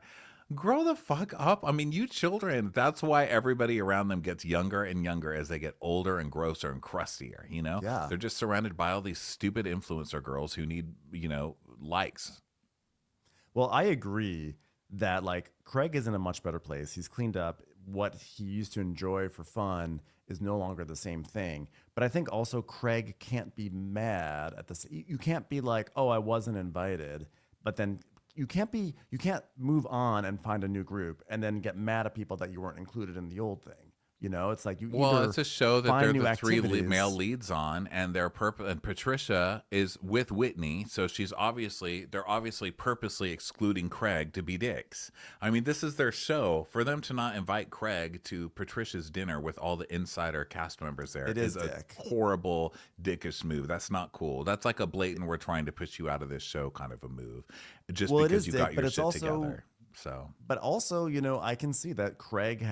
Speaker 1: Grow the fuck up. I mean, you children, that's why everybody around them gets younger and younger as they get older and grosser and crustier,
Speaker 2: Yeah.
Speaker 1: They're just surrounded by all these stupid influencer girls who need, likes.
Speaker 2: Well, I agree that like Craig is in a much better place. He's cleaned up. What he used to enjoy for fun is no longer the same thing. But I think also Craig can't be mad at this. You can't be like, oh, I wasn't invited, but then you can't move on and find a new group and then get mad at people that you weren't included in the old thing. It's like you.
Speaker 1: Well,
Speaker 2: either
Speaker 1: it's a show that
Speaker 2: find
Speaker 1: they're
Speaker 2: new
Speaker 1: the 3
Speaker 2: activities.
Speaker 1: male leads on, and and Patricia is with Whitney, so they're obviously purposely excluding Craig to be dicks. I mean, this is their show. For them to not invite Craig to Patricia's dinner with all the insider cast members there
Speaker 2: It is
Speaker 1: a
Speaker 2: dick.
Speaker 1: horrible dickish move. That's not cool. That's like a blatant "we're trying to push you out of this show" kind of a move, just
Speaker 2: Well, it
Speaker 1: because
Speaker 2: is
Speaker 1: you got
Speaker 2: dick,
Speaker 1: your
Speaker 2: but it's
Speaker 1: shit
Speaker 2: also-
Speaker 1: together. So
Speaker 2: But also, I can see that Craig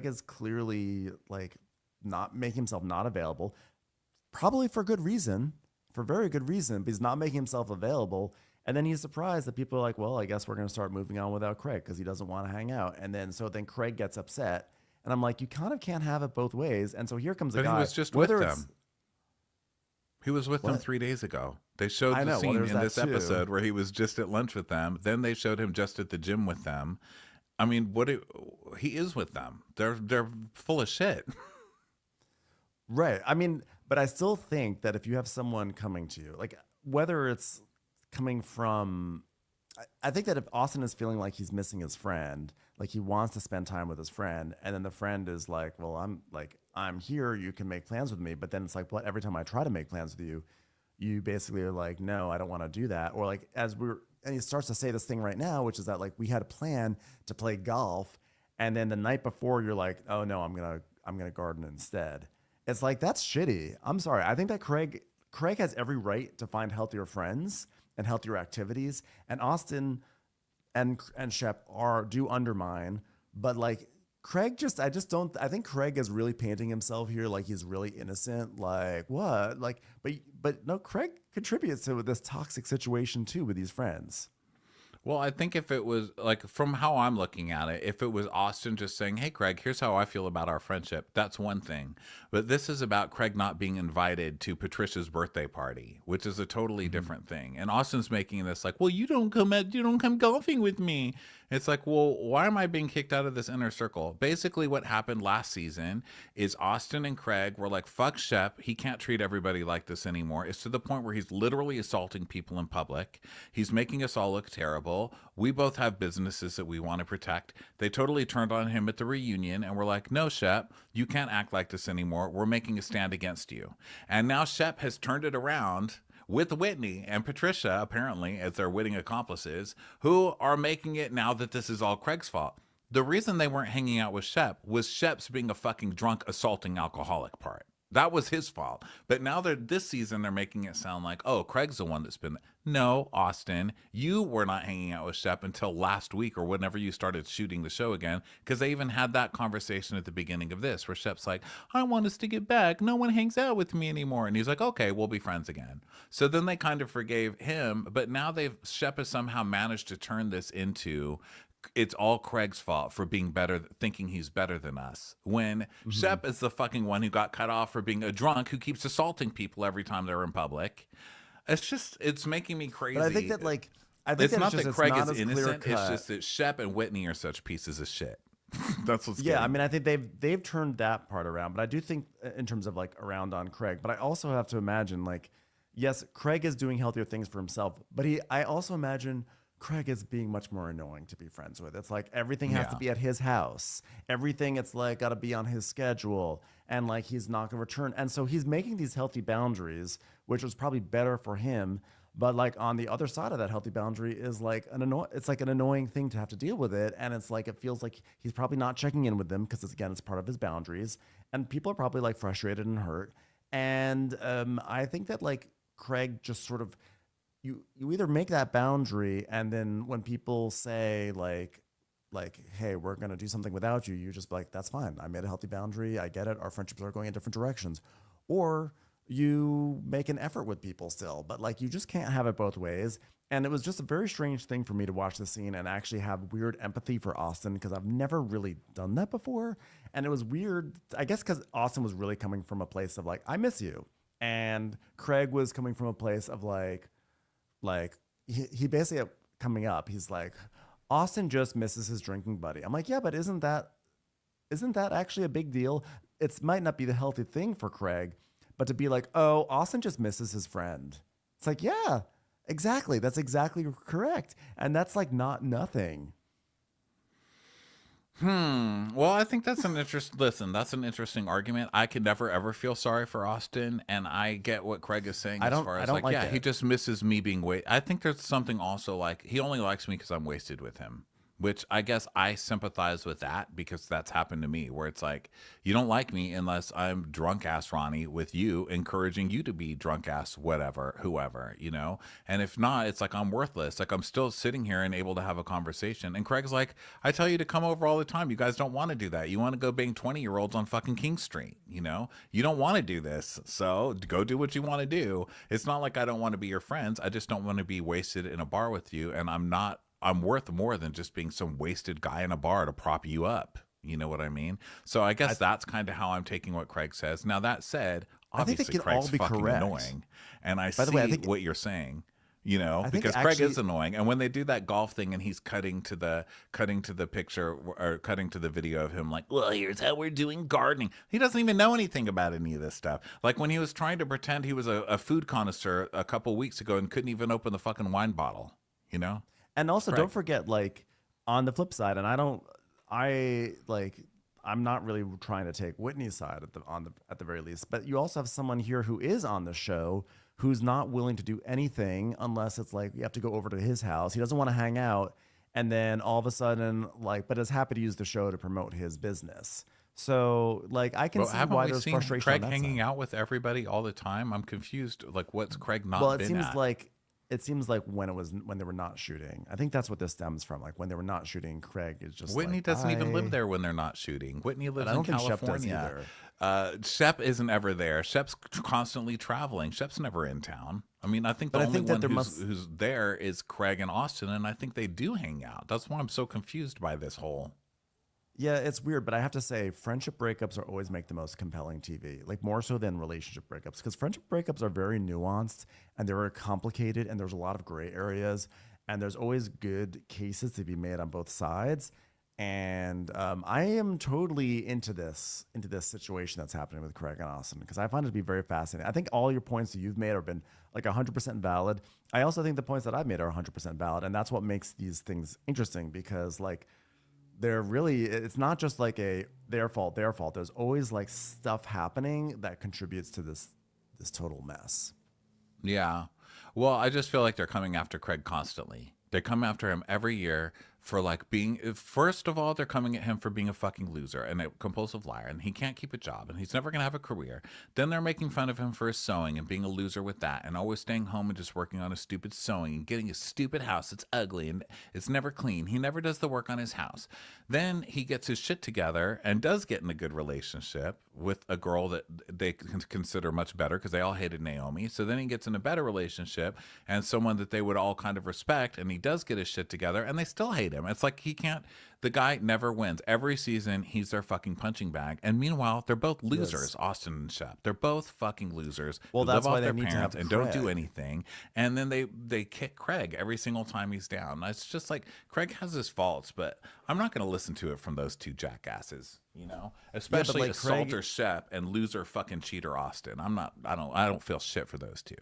Speaker 2: is clearly like not making himself not available, probably for good reason, for very good reason, but he's not making himself available. And then he's surprised that people are like, well, I guess we're going to start moving on without Craig because he doesn't want to hang out. And then Craig gets upset. And I'm like, you kind of can't have it both ways. And so here comes a
Speaker 1: But
Speaker 2: guy.
Speaker 1: he was just with
Speaker 2: whether it's-
Speaker 1: them. He was with them
Speaker 2: What?
Speaker 1: 3 days ago. They showed
Speaker 2: I
Speaker 1: the
Speaker 2: know, well,
Speaker 1: scene
Speaker 2: there's
Speaker 1: in
Speaker 2: that
Speaker 1: this
Speaker 2: too.
Speaker 1: episode where he was just at lunch with them. Then they showed him just at the gym with them. I mean, he is with them. They're full of shit.
Speaker 2: Right. I mean, but I still think that if you have someone coming to you, like whether it's coming from I think that if Austin is feeling like he's missing his friend, like he wants to spend time with his friend, and then the friend is like, well, I'm here, you can make plans with me. But then it's like, what, every time I try to make plans with you, you basically are like, no, I don't want to do that. Or like, and he starts to say this thing right now, which is that like, we had a plan to play golf. And then the night before you're like, oh no, I'm going to garden instead. It's like, that's shitty. I'm sorry. I think that Craig has every right to find healthier friends and healthier activities. And Austin and Shep do undermine, but like I think Craig is really painting himself here like he's really innocent. Like what? Like, but no, Craig contributes to this toxic situation too with these friends.
Speaker 1: Well, I think if it was like from how I'm looking at it, if it was Austin just saying, "Hey, Craig, here's how I feel about our friendship," that's one thing. But this is about Craig not being invited to Patricia's birthday party, which is a totally different thing. And Austin's making this like, "Well, you don't come golfing with me." It's like, well, why am I being kicked out of this inner circle? Basically, what happened last season is Austin and Craig were like, fuck Shep. He can't treat everybody like this anymore. It's to the point where he's literally assaulting people in public. He's making us all look terrible. We both have businesses that we want to protect. They totally turned on him at the reunion and were like, no, Shep, you can't act like this anymore. We're making a stand against you. And now Shep has turned it around with Whitney and Patricia, apparently, as their witting accomplices, who are making it now that this is all Craig's fault. The reason they weren't hanging out with Shep was Shep's being a fucking drunk, assaulting alcoholic part. That was his fault. But now this season, they're making it sound like, oh, Craig's the one that's been. No, Austin, you were not hanging out with Shep until last week or whenever you started shooting the show again, because they even had that conversation at the beginning of this where Shep's like, I want us to get back. No one hangs out with me anymore. And he's like, okay, we'll be friends again. So then they kind of forgave him. But now Shep has somehow managed to turn this into it's all Craig's fault for being better, thinking he's better than us. When Shep is the fucking one who got cut off for being a drunk who keeps assaulting people every time they're in public. It's making me crazy.
Speaker 2: But I think that
Speaker 1: it's not that Craig
Speaker 2: not
Speaker 1: is innocent. It's just that Shep and Whitney are such pieces of shit. That's what's
Speaker 2: I mean, I think they've turned that part around. But I do think in terms of like around on Craig. But I also have to imagine like, yes, Craig is doing healthier things for himself. But I also imagine Craig is being much more annoying to be friends with. It's like everything has to be at his house. Everything, it's like got to be on his schedule. And like he's not going to return. And so he's making these healthy boundaries, which was probably better for him. But like on the other side of that healthy boundary is like it's like an annoying thing to have to deal with it. And it's like it feels like he's probably not checking in with them because it's part of his boundaries. And people are probably like frustrated and hurt. And I think that like Craig just sort of you either make that boundary, and then when people say like, hey, we're going to do something without you, you just be like, that's fine. I made a healthy boundary. I get it. Our friendships are going in different directions. Or you make an effort with people still, but like you just can't have it both ways. And it was just a very strange thing for me to watch the scene and actually have weird empathy for Austin because I've never really done that before. And it was weird, I guess, because Austin was really coming from a place of like, I miss you. And Craig was coming from a place of like he basically coming up, he's like, Austin just misses his drinking buddy. I'm like, yeah, but isn't that actually a big deal? It might not be the healthy thing for Craig, but to be like, oh, Austin just misses his friend. It's like, yeah, exactly. That's exactly correct. And that's like not nothing.
Speaker 1: Well, I think that's an interesting argument. I could never ever feel sorry for Austin, and I get what Craig is saying as far as like, yeah, he just misses me being I think there's something also like he only likes me because I'm wasted with him. Which I guess I sympathize with that because that's happened to me where it's like, you don't like me unless I'm drunk ass Ronnie with you, encouraging you to be drunk ass whatever, whoever, you know? And if not, it's like I'm worthless. Like I'm still sitting here and able to have a conversation. And Craig's like, I tell you to come over all the time. You guys don't want to do that. You want to go bang 20-year-olds on fucking King Street, you know? You don't want to do this. So go do what you want to do. It's not like I don't want to be your friends. I just don't want to be wasted in a bar with you. And I'm worth more than just being some wasted guy in a bar to prop you up. You know what I mean? So I guess that's kind of how I'm taking what Craig says. Now, that said, obviously Craig's fucking annoying. And I see what you're saying, you know, because Craig is annoying. And when they do that golf thing and he's cutting to the picture or cutting to the video of him like, well, here's how we're doing gardening. He doesn't even know anything about any of this stuff. Like when he was trying to pretend he was a food connoisseur a couple weeks ago and couldn't even open the fucking wine bottle, you know?
Speaker 2: And also,
Speaker 1: Craig.
Speaker 2: don't forget, like, on the flip side, and I'm not really trying to take Whitney's side at the very least, but you also have someone here who is on the show who's not willing to do anything unless it's like you have to go over to his house. He doesn't want to hang out, and then all of a sudden, like, but is happy to use the show to promote his business. So, like, I can
Speaker 1: Well,
Speaker 2: see
Speaker 1: haven't
Speaker 2: why
Speaker 1: we
Speaker 2: there's
Speaker 1: seen
Speaker 2: frustration
Speaker 1: Craig
Speaker 2: on that
Speaker 1: hanging
Speaker 2: side.
Speaker 1: out with everybody all the time? I'm confused. Like, what's Craig not
Speaker 2: Well, it
Speaker 1: been
Speaker 2: seems
Speaker 1: at?
Speaker 2: like when they were not shooting. I think that's what this stems from. Like when they were not shooting, Craig is just
Speaker 1: Whitney
Speaker 2: like,
Speaker 1: doesn't even live
Speaker 2: "Bye."
Speaker 1: there when they're not shooting. Whitney lives
Speaker 2: I don't
Speaker 1: in
Speaker 2: think Shep does
Speaker 1: California. Shep isn't ever there. Shep's constantly traveling. Shep's never in town. I mean, I think the
Speaker 2: But I
Speaker 1: only
Speaker 2: think that
Speaker 1: one
Speaker 2: there
Speaker 1: who's there is Craig and Austin, and I think they do hang out. That's why I'm so confused by this whole.
Speaker 2: Yeah, it's weird, but I have to say, friendship breakups are always make the most compelling TV, like more so than relationship breakups, because friendship breakups are very nuanced and they're complicated, and there's a lot of gray areas, and there's always good cases to be made on both sides. And I am totally into this situation that's happening with Craig and Austin, because I find it to be very fascinating. I think all your points that you've made have been like 100% valid. I also think the points that I've made are 100% valid, and that's what makes these things interesting, because like, they're really, it's not just like a their fault. There's always like stuff happening that contributes to this total mess.
Speaker 1: Yeah. Well, I just feel like they're coming after Craig constantly. They come after him every year for like being, first of all, they're coming at him for being a fucking loser and a compulsive liar, and he can't keep a job and he's never going to have a career. Then they're making fun of him for his sewing and being a loser with that, and always staying home and just working on his stupid sewing and getting a stupid house that's ugly and it's never clean. He never does the work on his house. Then he gets his shit together and does get in a good relationship with a girl that they consider much better, because they all hated Naomi. So then he gets in a better relationship and someone that they would all kind of respect, and he does get his shit together, and they still hate him. It's like the guy never wins. Every season, he's their fucking punching bag. And meanwhile, they're both losers, Austin and Shep. They're both fucking losers.
Speaker 2: Well,
Speaker 1: who
Speaker 2: that's
Speaker 1: live
Speaker 2: why
Speaker 1: off
Speaker 2: they
Speaker 1: their
Speaker 2: need to
Speaker 1: parents
Speaker 2: have
Speaker 1: and don't do
Speaker 2: Craig.
Speaker 1: anything. And then they kick Craig every single time he's down. It's just like, Craig has his faults, but I'm not going to listen to it from those two jackasses, especially
Speaker 2: like
Speaker 1: assaulter
Speaker 2: Craig-
Speaker 1: Shep and loser fucking cheater Austin. I don't feel shit for those two.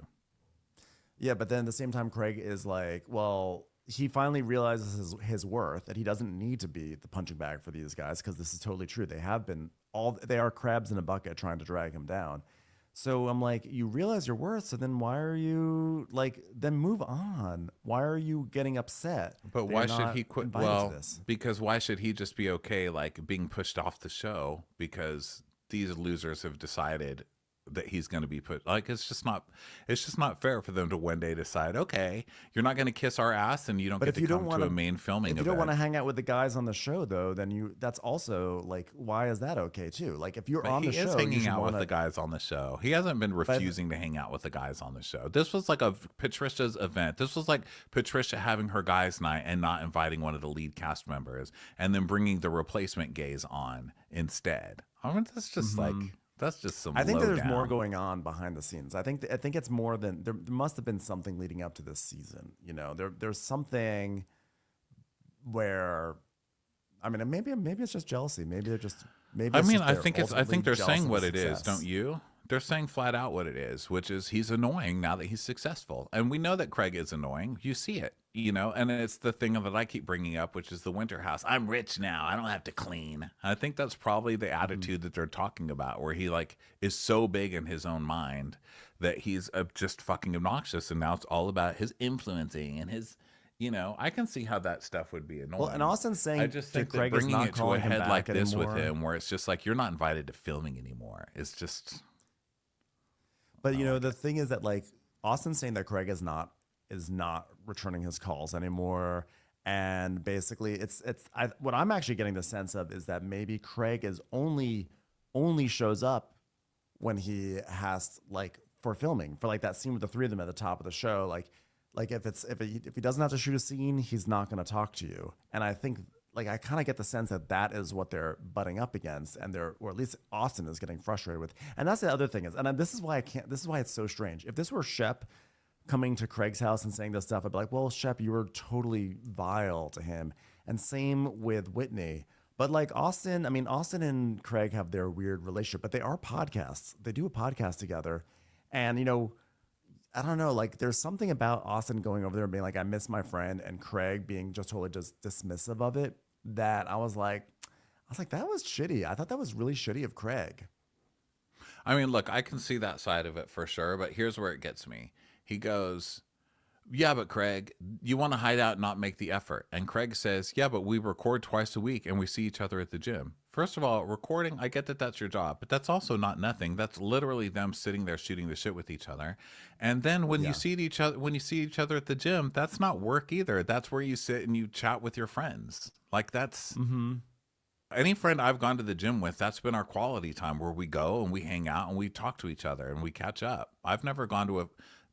Speaker 2: Yeah, but then at the same time, Craig is like, well, he finally realizes his worth, that he doesn't need to be the punching bag for these guys, because this is totally true. They are crabs in a bucket trying to drag him down. So I'm like, you realize your worth, so then why are you like, then move on? Why are you getting upset?
Speaker 1: But
Speaker 2: that
Speaker 1: why
Speaker 2: you're
Speaker 1: should
Speaker 2: not
Speaker 1: he quit?
Speaker 2: invited to
Speaker 1: Well,
Speaker 2: this?
Speaker 1: because why should he just be okay, like being pushed off the show because these losers have decided that he's going to be put, like, it's just not fair for them to one day decide, okay, you're not going to kiss our ass and you don't
Speaker 2: But
Speaker 1: get
Speaker 2: if
Speaker 1: to
Speaker 2: you
Speaker 1: come
Speaker 2: don't
Speaker 1: to
Speaker 2: wanna-
Speaker 1: a main filming
Speaker 2: If you
Speaker 1: event.
Speaker 2: don't want to hang out with the guys on the show, though, then that's also like, why is that okay too? Like, if you're
Speaker 1: But
Speaker 2: on
Speaker 1: he
Speaker 2: the
Speaker 1: is
Speaker 2: show, you
Speaker 1: hanging
Speaker 2: should
Speaker 1: out with
Speaker 2: wanna-
Speaker 1: the guys on the show. He hasn't been refusing to hang out with the guys on the show. This was like a Patricia's event. This was like Patricia having her guys' night and not inviting one of the lead cast members, and then bringing the replacement gays on instead. I mean, that's just like, that's just some.
Speaker 2: I think there's more
Speaker 1: lowdown.
Speaker 2: going on behind the scenes. I think it's more than there must have been something leading up to this season. There's something where, I mean, maybe it's just jealousy. Maybe they're just maybe.
Speaker 1: I
Speaker 2: it's
Speaker 1: mean,
Speaker 2: just
Speaker 1: I
Speaker 2: they're
Speaker 1: think
Speaker 2: ultimately
Speaker 1: they're
Speaker 2: jealous
Speaker 1: saying
Speaker 2: of
Speaker 1: what
Speaker 2: the
Speaker 1: it is,
Speaker 2: success.
Speaker 1: don't you? They're saying flat out what it is, which is he's annoying now that he's successful. And we know that Craig is annoying. You see it, and it's the thing that I keep bringing up, which is the winter house. I'm rich now. I don't have to clean. I think that's probably the attitude that they're talking about, where he like is so big in his own mind that he's just fucking obnoxious. And now it's all about his influencing and his, I can see how that stuff would be annoying.
Speaker 2: Well, and Austin's saying
Speaker 1: I just
Speaker 2: that
Speaker 1: think that
Speaker 2: Craig is
Speaker 1: bringing
Speaker 2: not
Speaker 1: it to a
Speaker 2: calling him
Speaker 1: head
Speaker 2: back
Speaker 1: like this
Speaker 2: anymore.
Speaker 1: with him, where it's just like, you're not invited to filming anymore. It's just.
Speaker 2: But the thing is that like Austin's saying that Craig is not returning his calls anymore, and basically what I'm actually getting the sense of is that maybe Craig is only shows up when he has like for filming, for like that scene with the three of them at the top of the show, like if he doesn't have to shoot a scene, he's not going to talk to you. And I think like I kind of get the sense that is what they're butting up against, and or at least Austin is getting frustrated with. And that's the other thing is, and this is why it's so strange. If this were Shep coming to Craig's house and saying this stuff, I'd be like, well, Shep, you were totally vile to him. And same with Whitney. But like Austin and Craig have their weird relationship, but they are podcasts. They do a podcast together. And, I don't know, like there's something about Austin going over there and being like, I miss my friend, and Craig being just totally just dismissive of it, that I was like, that was shitty. I thought that was really shitty of Craig.
Speaker 1: I mean, look, I can see that side of it for sure, but here's where it gets me. He goes, yeah, but Craig, you want to hide out and not make the effort. And Craig says, yeah, but we record twice a week and we see each other at the gym. First of all, recording, I get that that's your job, but that's also not nothing. That's literally them sitting there shooting the shit with each other. And then when you see each other at the gym, that's not work either. That's where you sit and you chat with your friends. Like that's any friend I've gone to the gym with, that's been our quality time where we go and we hang out and we talk to each other and we catch up. I've never gone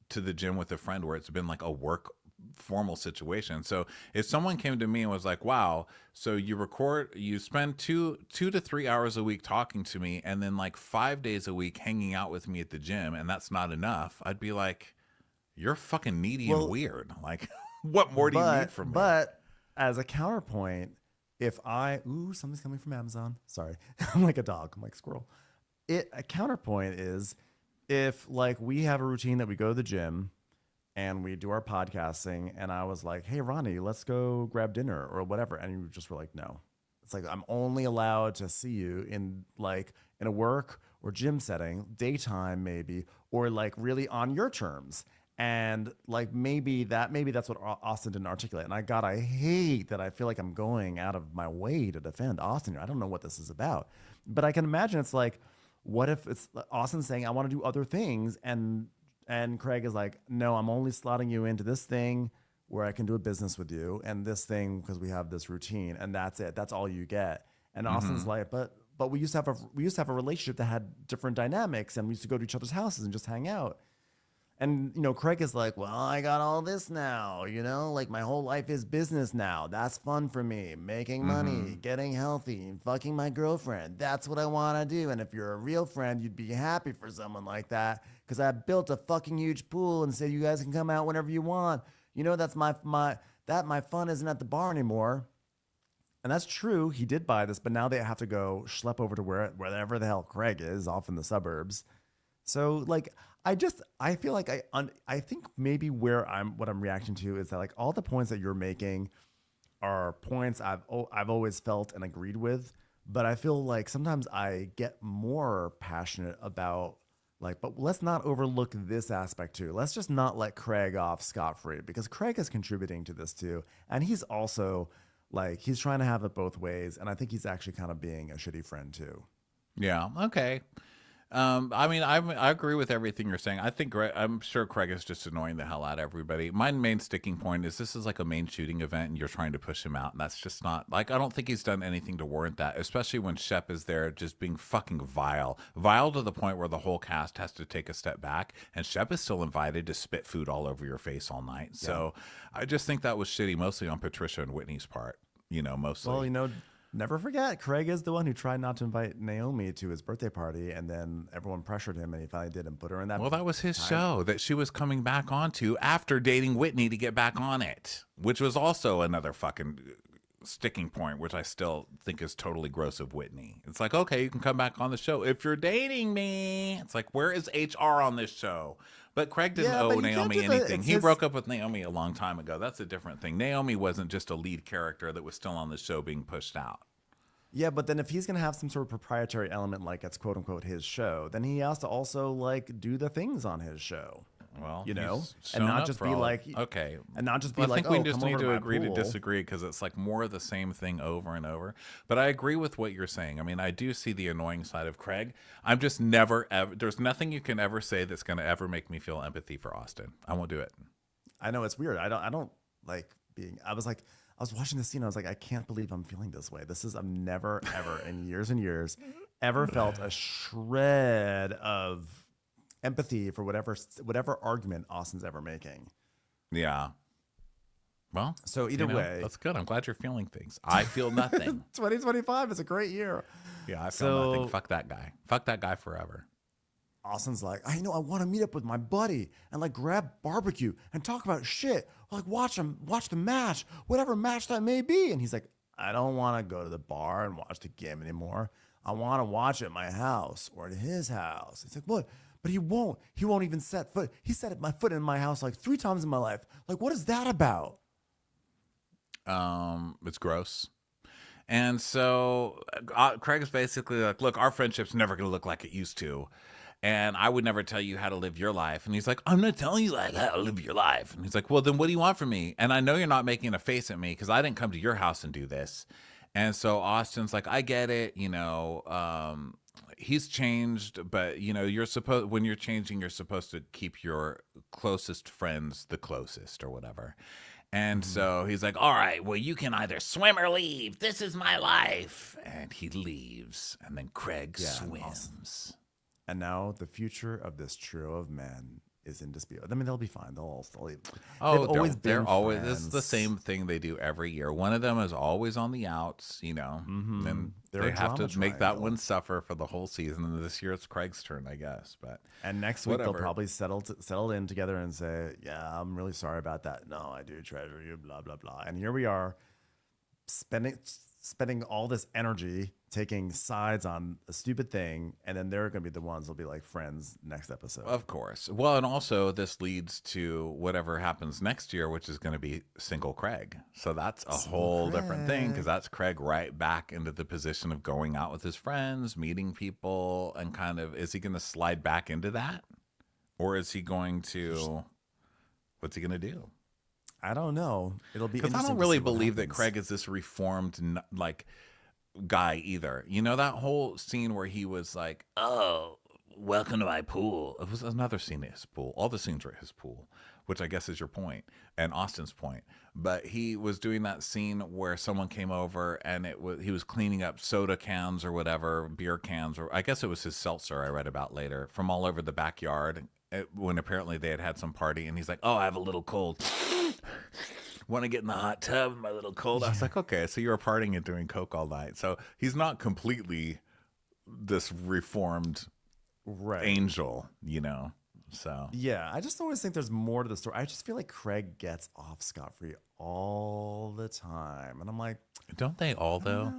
Speaker 1: to the gym with a friend where it's been like a work formal situation. So if someone came to me and was like, wow, so you spend 2 to 3 hours a week talking to me and then like 5 days a week hanging out with me at the gym, and that's not enough, I'd be like, you're fucking needy and weird. Like, what more do you need from me?
Speaker 2: But as a counterpoint, if something's coming from Amazon. Sorry. I'm like a dog. I'm like squirrel. A counterpoint is if like we have a routine that we go to the gym and we do our podcasting, and I was like, hey, Ronnie, let's go grab dinner or whatever. And you just were like, no. It's like, I'm only allowed to see you in a work or gym setting, daytime maybe, or like really on your terms. And like maybe that's what Austin didn't articulate. And I hate that I feel like I'm going out of my way to defend Austin. I don't know what this is about. But I can imagine it's like, what if it's Austin saying, I want to do other things, and Craig is like, no, I'm only slotting you into this thing where I can do a business with you, and this thing because we have this routine, and that's it. That's all you get. And Austin's like, but we used to have a relationship that had different dynamics, and we used to go to each other's houses and just hang out. And, Craig is like, well, I got all this now, like my whole life is business now. That's fun for me. Making money, getting healthy, fucking my girlfriend. That's what I want to do. And if you're a real friend, you'd be happy for someone like that because I built a fucking huge pool and said you guys can come out whenever you want. That's my fun isn't at the bar anymore. And that's true. He did buy this, but now they have to go schlep over to wherever the hell Craig is, off in the suburbs. So like, I feel like I think maybe what I'm reacting to is that like all the points that you're making are points I've always felt and agreed with, but I feel like sometimes I get more passionate about like, but let's not overlook this aspect too. Let's just not let Craig off scot-free, because Craig is contributing to this too, and he's also like he's trying to have it both ways, and I think he's actually kind of being a shitty friend too.
Speaker 1: Yeah. Okay. I mean, I agree with everything you're saying. I'm sure Craig is just annoying the hell out of everybody. My main sticking point is this is like a main shooting event and you're trying to push him out. And that's just not like, I don't think he's done anything to warrant that, especially when Shep is there just being fucking vile to the point where the whole cast has to take a step back. And Shep is still invited to spit food all over your face all night. Yeah. So I just think that was shitty, mostly on Patricia and Whitney's part, mostly.
Speaker 2: Well, never forget, Craig is the one who tried not to invite Naomi to his birthday party, and then everyone pressured him, and he finally did and put her in that.
Speaker 1: Well, that was his show that she was coming back onto after dating Whitney to get back on it, which was also another fucking sticking point, which I still think is totally gross of Whitney. It's like, okay, you can come back on the show if you're dating me. It's like, where is HR on this show? But Craig didn't owe Naomi anything. He broke up with Naomi a long time ago. That's a different thing. Naomi wasn't just a lead character that was still on the show being pushed out.
Speaker 2: Yeah, but then if he's going to have some sort of proprietary element like it's quote unquote his show, then he has to also like do the things on his show.
Speaker 1: Well,
Speaker 2: and not just be like,
Speaker 1: okay,
Speaker 2: and not just be
Speaker 1: I
Speaker 2: like,
Speaker 1: think we just need to
Speaker 2: agree
Speaker 1: to disagree, because it's like more of the same thing over and over. But I agree with what you're saying. I mean, I do see the annoying side of Craig. I'm just never ever. There's nothing you can ever say that's going to ever make me feel empathy for Austin. I won't do it.
Speaker 2: I know it's weird. I don't like being. I was watching this scene. I was like, I can't believe I'm feeling this way. I've never ever in years and years ever felt a shred of empathy for whatever argument Austin's ever making.
Speaker 1: Yeah. Well,
Speaker 2: so either way,
Speaker 1: that's good. I'm glad you're feeling things. I feel nothing.
Speaker 2: 2025 is a great year.
Speaker 1: Yeah, I feel nothing. Fuck that guy. Fuck that guy forever.
Speaker 2: Austin's like, I want to meet up with my buddy and like grab barbecue and talk about shit. Like watch the match, whatever match that may be. And he's like, I don't want to go to the bar and watch the game anymore. I want to watch it at my house or at his house. He's like, what? but he won't even set foot. He set my foot in my house like 3 times in my life. Like, what is that about?
Speaker 1: It's gross. And so Craig's basically like, look, our friendship's never going to look like it used to. And I would never tell you how to live your life. And he's like, I'm not telling you like how to live your life. And he's like, well, then what do you want from me? And I know you're not making a face at me because I didn't come to your house and do this. And so Austin's like, I get it. You know, he's changed, but you know, when you're changing, you're supposed to keep your closest friends the closest or whatever. And so he's like, all right, well, you can either swim or leave. This is my life. And he leaves. And then Craig swims.
Speaker 2: And now the future of this trio of men is in dispute. I mean, they'll be fine. They'll all still leave.
Speaker 1: Oh, they're always, it's the same thing they do every year. One of them is always on the outs, you know, and they have to make that one suffer for the whole season. And this year it's Craig's turn, I guess.
Speaker 2: And next week they'll probably settle in together and say, yeah, I'm really sorry about that. No, I do treasure you, blah, blah, blah. And here we are spending all this energy taking sides on a stupid thing, and then they're going to be the ones who'll be like friends next episode.
Speaker 1: Of course. Well, and also this leads to whatever happens next year, which is going to be single Craig. So that's a whole different thing, because that's Craig right back into the position of going out with his friends, meeting people, and kind of, is he going to slide back into that? Or is he going to, what's he going to do?
Speaker 2: I don't know. It'll be
Speaker 1: because I don't really believe that Craig is this reformed like guy either. You know that whole scene where he was like, "Oh, welcome to my pool." It was another scene at his pool. All the scenes were at his pool, which I guess is your point and Austin's point. But he was doing that scene where someone came over and he was cleaning up soda cans or whatever, beer cans, or I guess it was his seltzer I read about later, from all over the backyard. When apparently they had some party, and he's like, "Oh, I have a little cold. Want to get in the hot tub? My little cold." I was like, "Okay, so you were partying and doing coke all night." So he's not completely this reformed angel, you know. So
Speaker 2: yeah, I just always think there's more to the story. I just feel like Craig gets off scot-free all the time, and I'm like,
Speaker 1: don't they all though?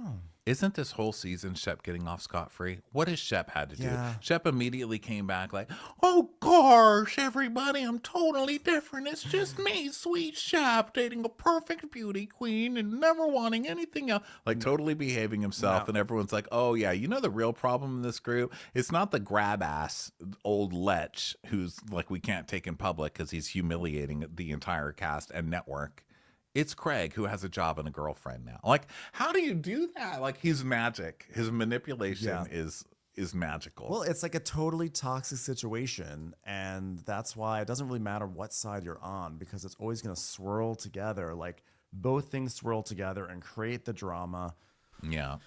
Speaker 1: Isn't this whole season Shep getting off scot-free? What has Shep had to do? Shep immediately came back like, "Oh gosh, everybody, I'm totally different. It's just me, sweet Shep, dating a perfect beauty queen and never wanting anything else." Like totally behaving himself. And everyone's like, "Oh yeah, you know the real problem in this group? It's not the grab ass old lech who's like we can't take in public because he's humiliating the entire cast and network. It's Craig who has a job and a girlfriend now." Like, how do you do that? Like, he's magic. His manipulation is magical.
Speaker 2: Well, it's like a totally toxic situation, and that's why it doesn't really matter what side you're on, because it's always going to swirl together. Like, both things swirl together and create the drama.
Speaker 1: Yeah.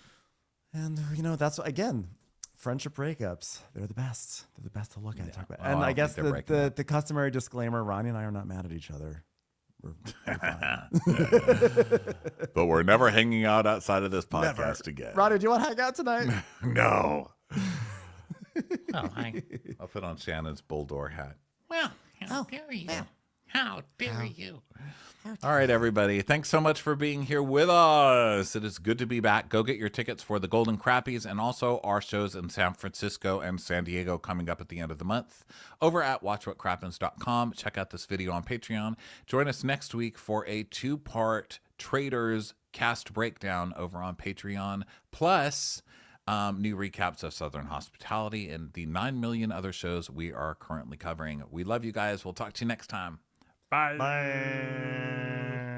Speaker 2: And, you know, that's, again, friendship breakups. They're the best. They're the best to look at. Talk about.
Speaker 1: Oh,
Speaker 2: and
Speaker 1: I
Speaker 2: I guess
Speaker 1: think they're
Speaker 2: the customary disclaimer, Ronnie and I are not mad at each other. We're fine.
Speaker 1: But we're never hanging out outside of this podcast again.
Speaker 2: Ronnie, do you want to hang out tonight?
Speaker 1: No. Oh, I'll put on Shannon's bulldog hat.
Speaker 3: Well, how dare you? How dare you?
Speaker 1: All right, everybody. Thanks so much for being here with us. It is good to be back. Go get your tickets for the Golden Crappies and also our shows in San Francisco and San Diego coming up at the end of the month over at watchwhatcrappens.com. Check out this video on Patreon. Join us next week for a 2-part Traitors cast breakdown over on Patreon, plus new recaps of Southern Hospitality and the 9 million other shows we are currently covering. We love you guys. We'll talk to you next time.
Speaker 4: Bye.
Speaker 2: Bye.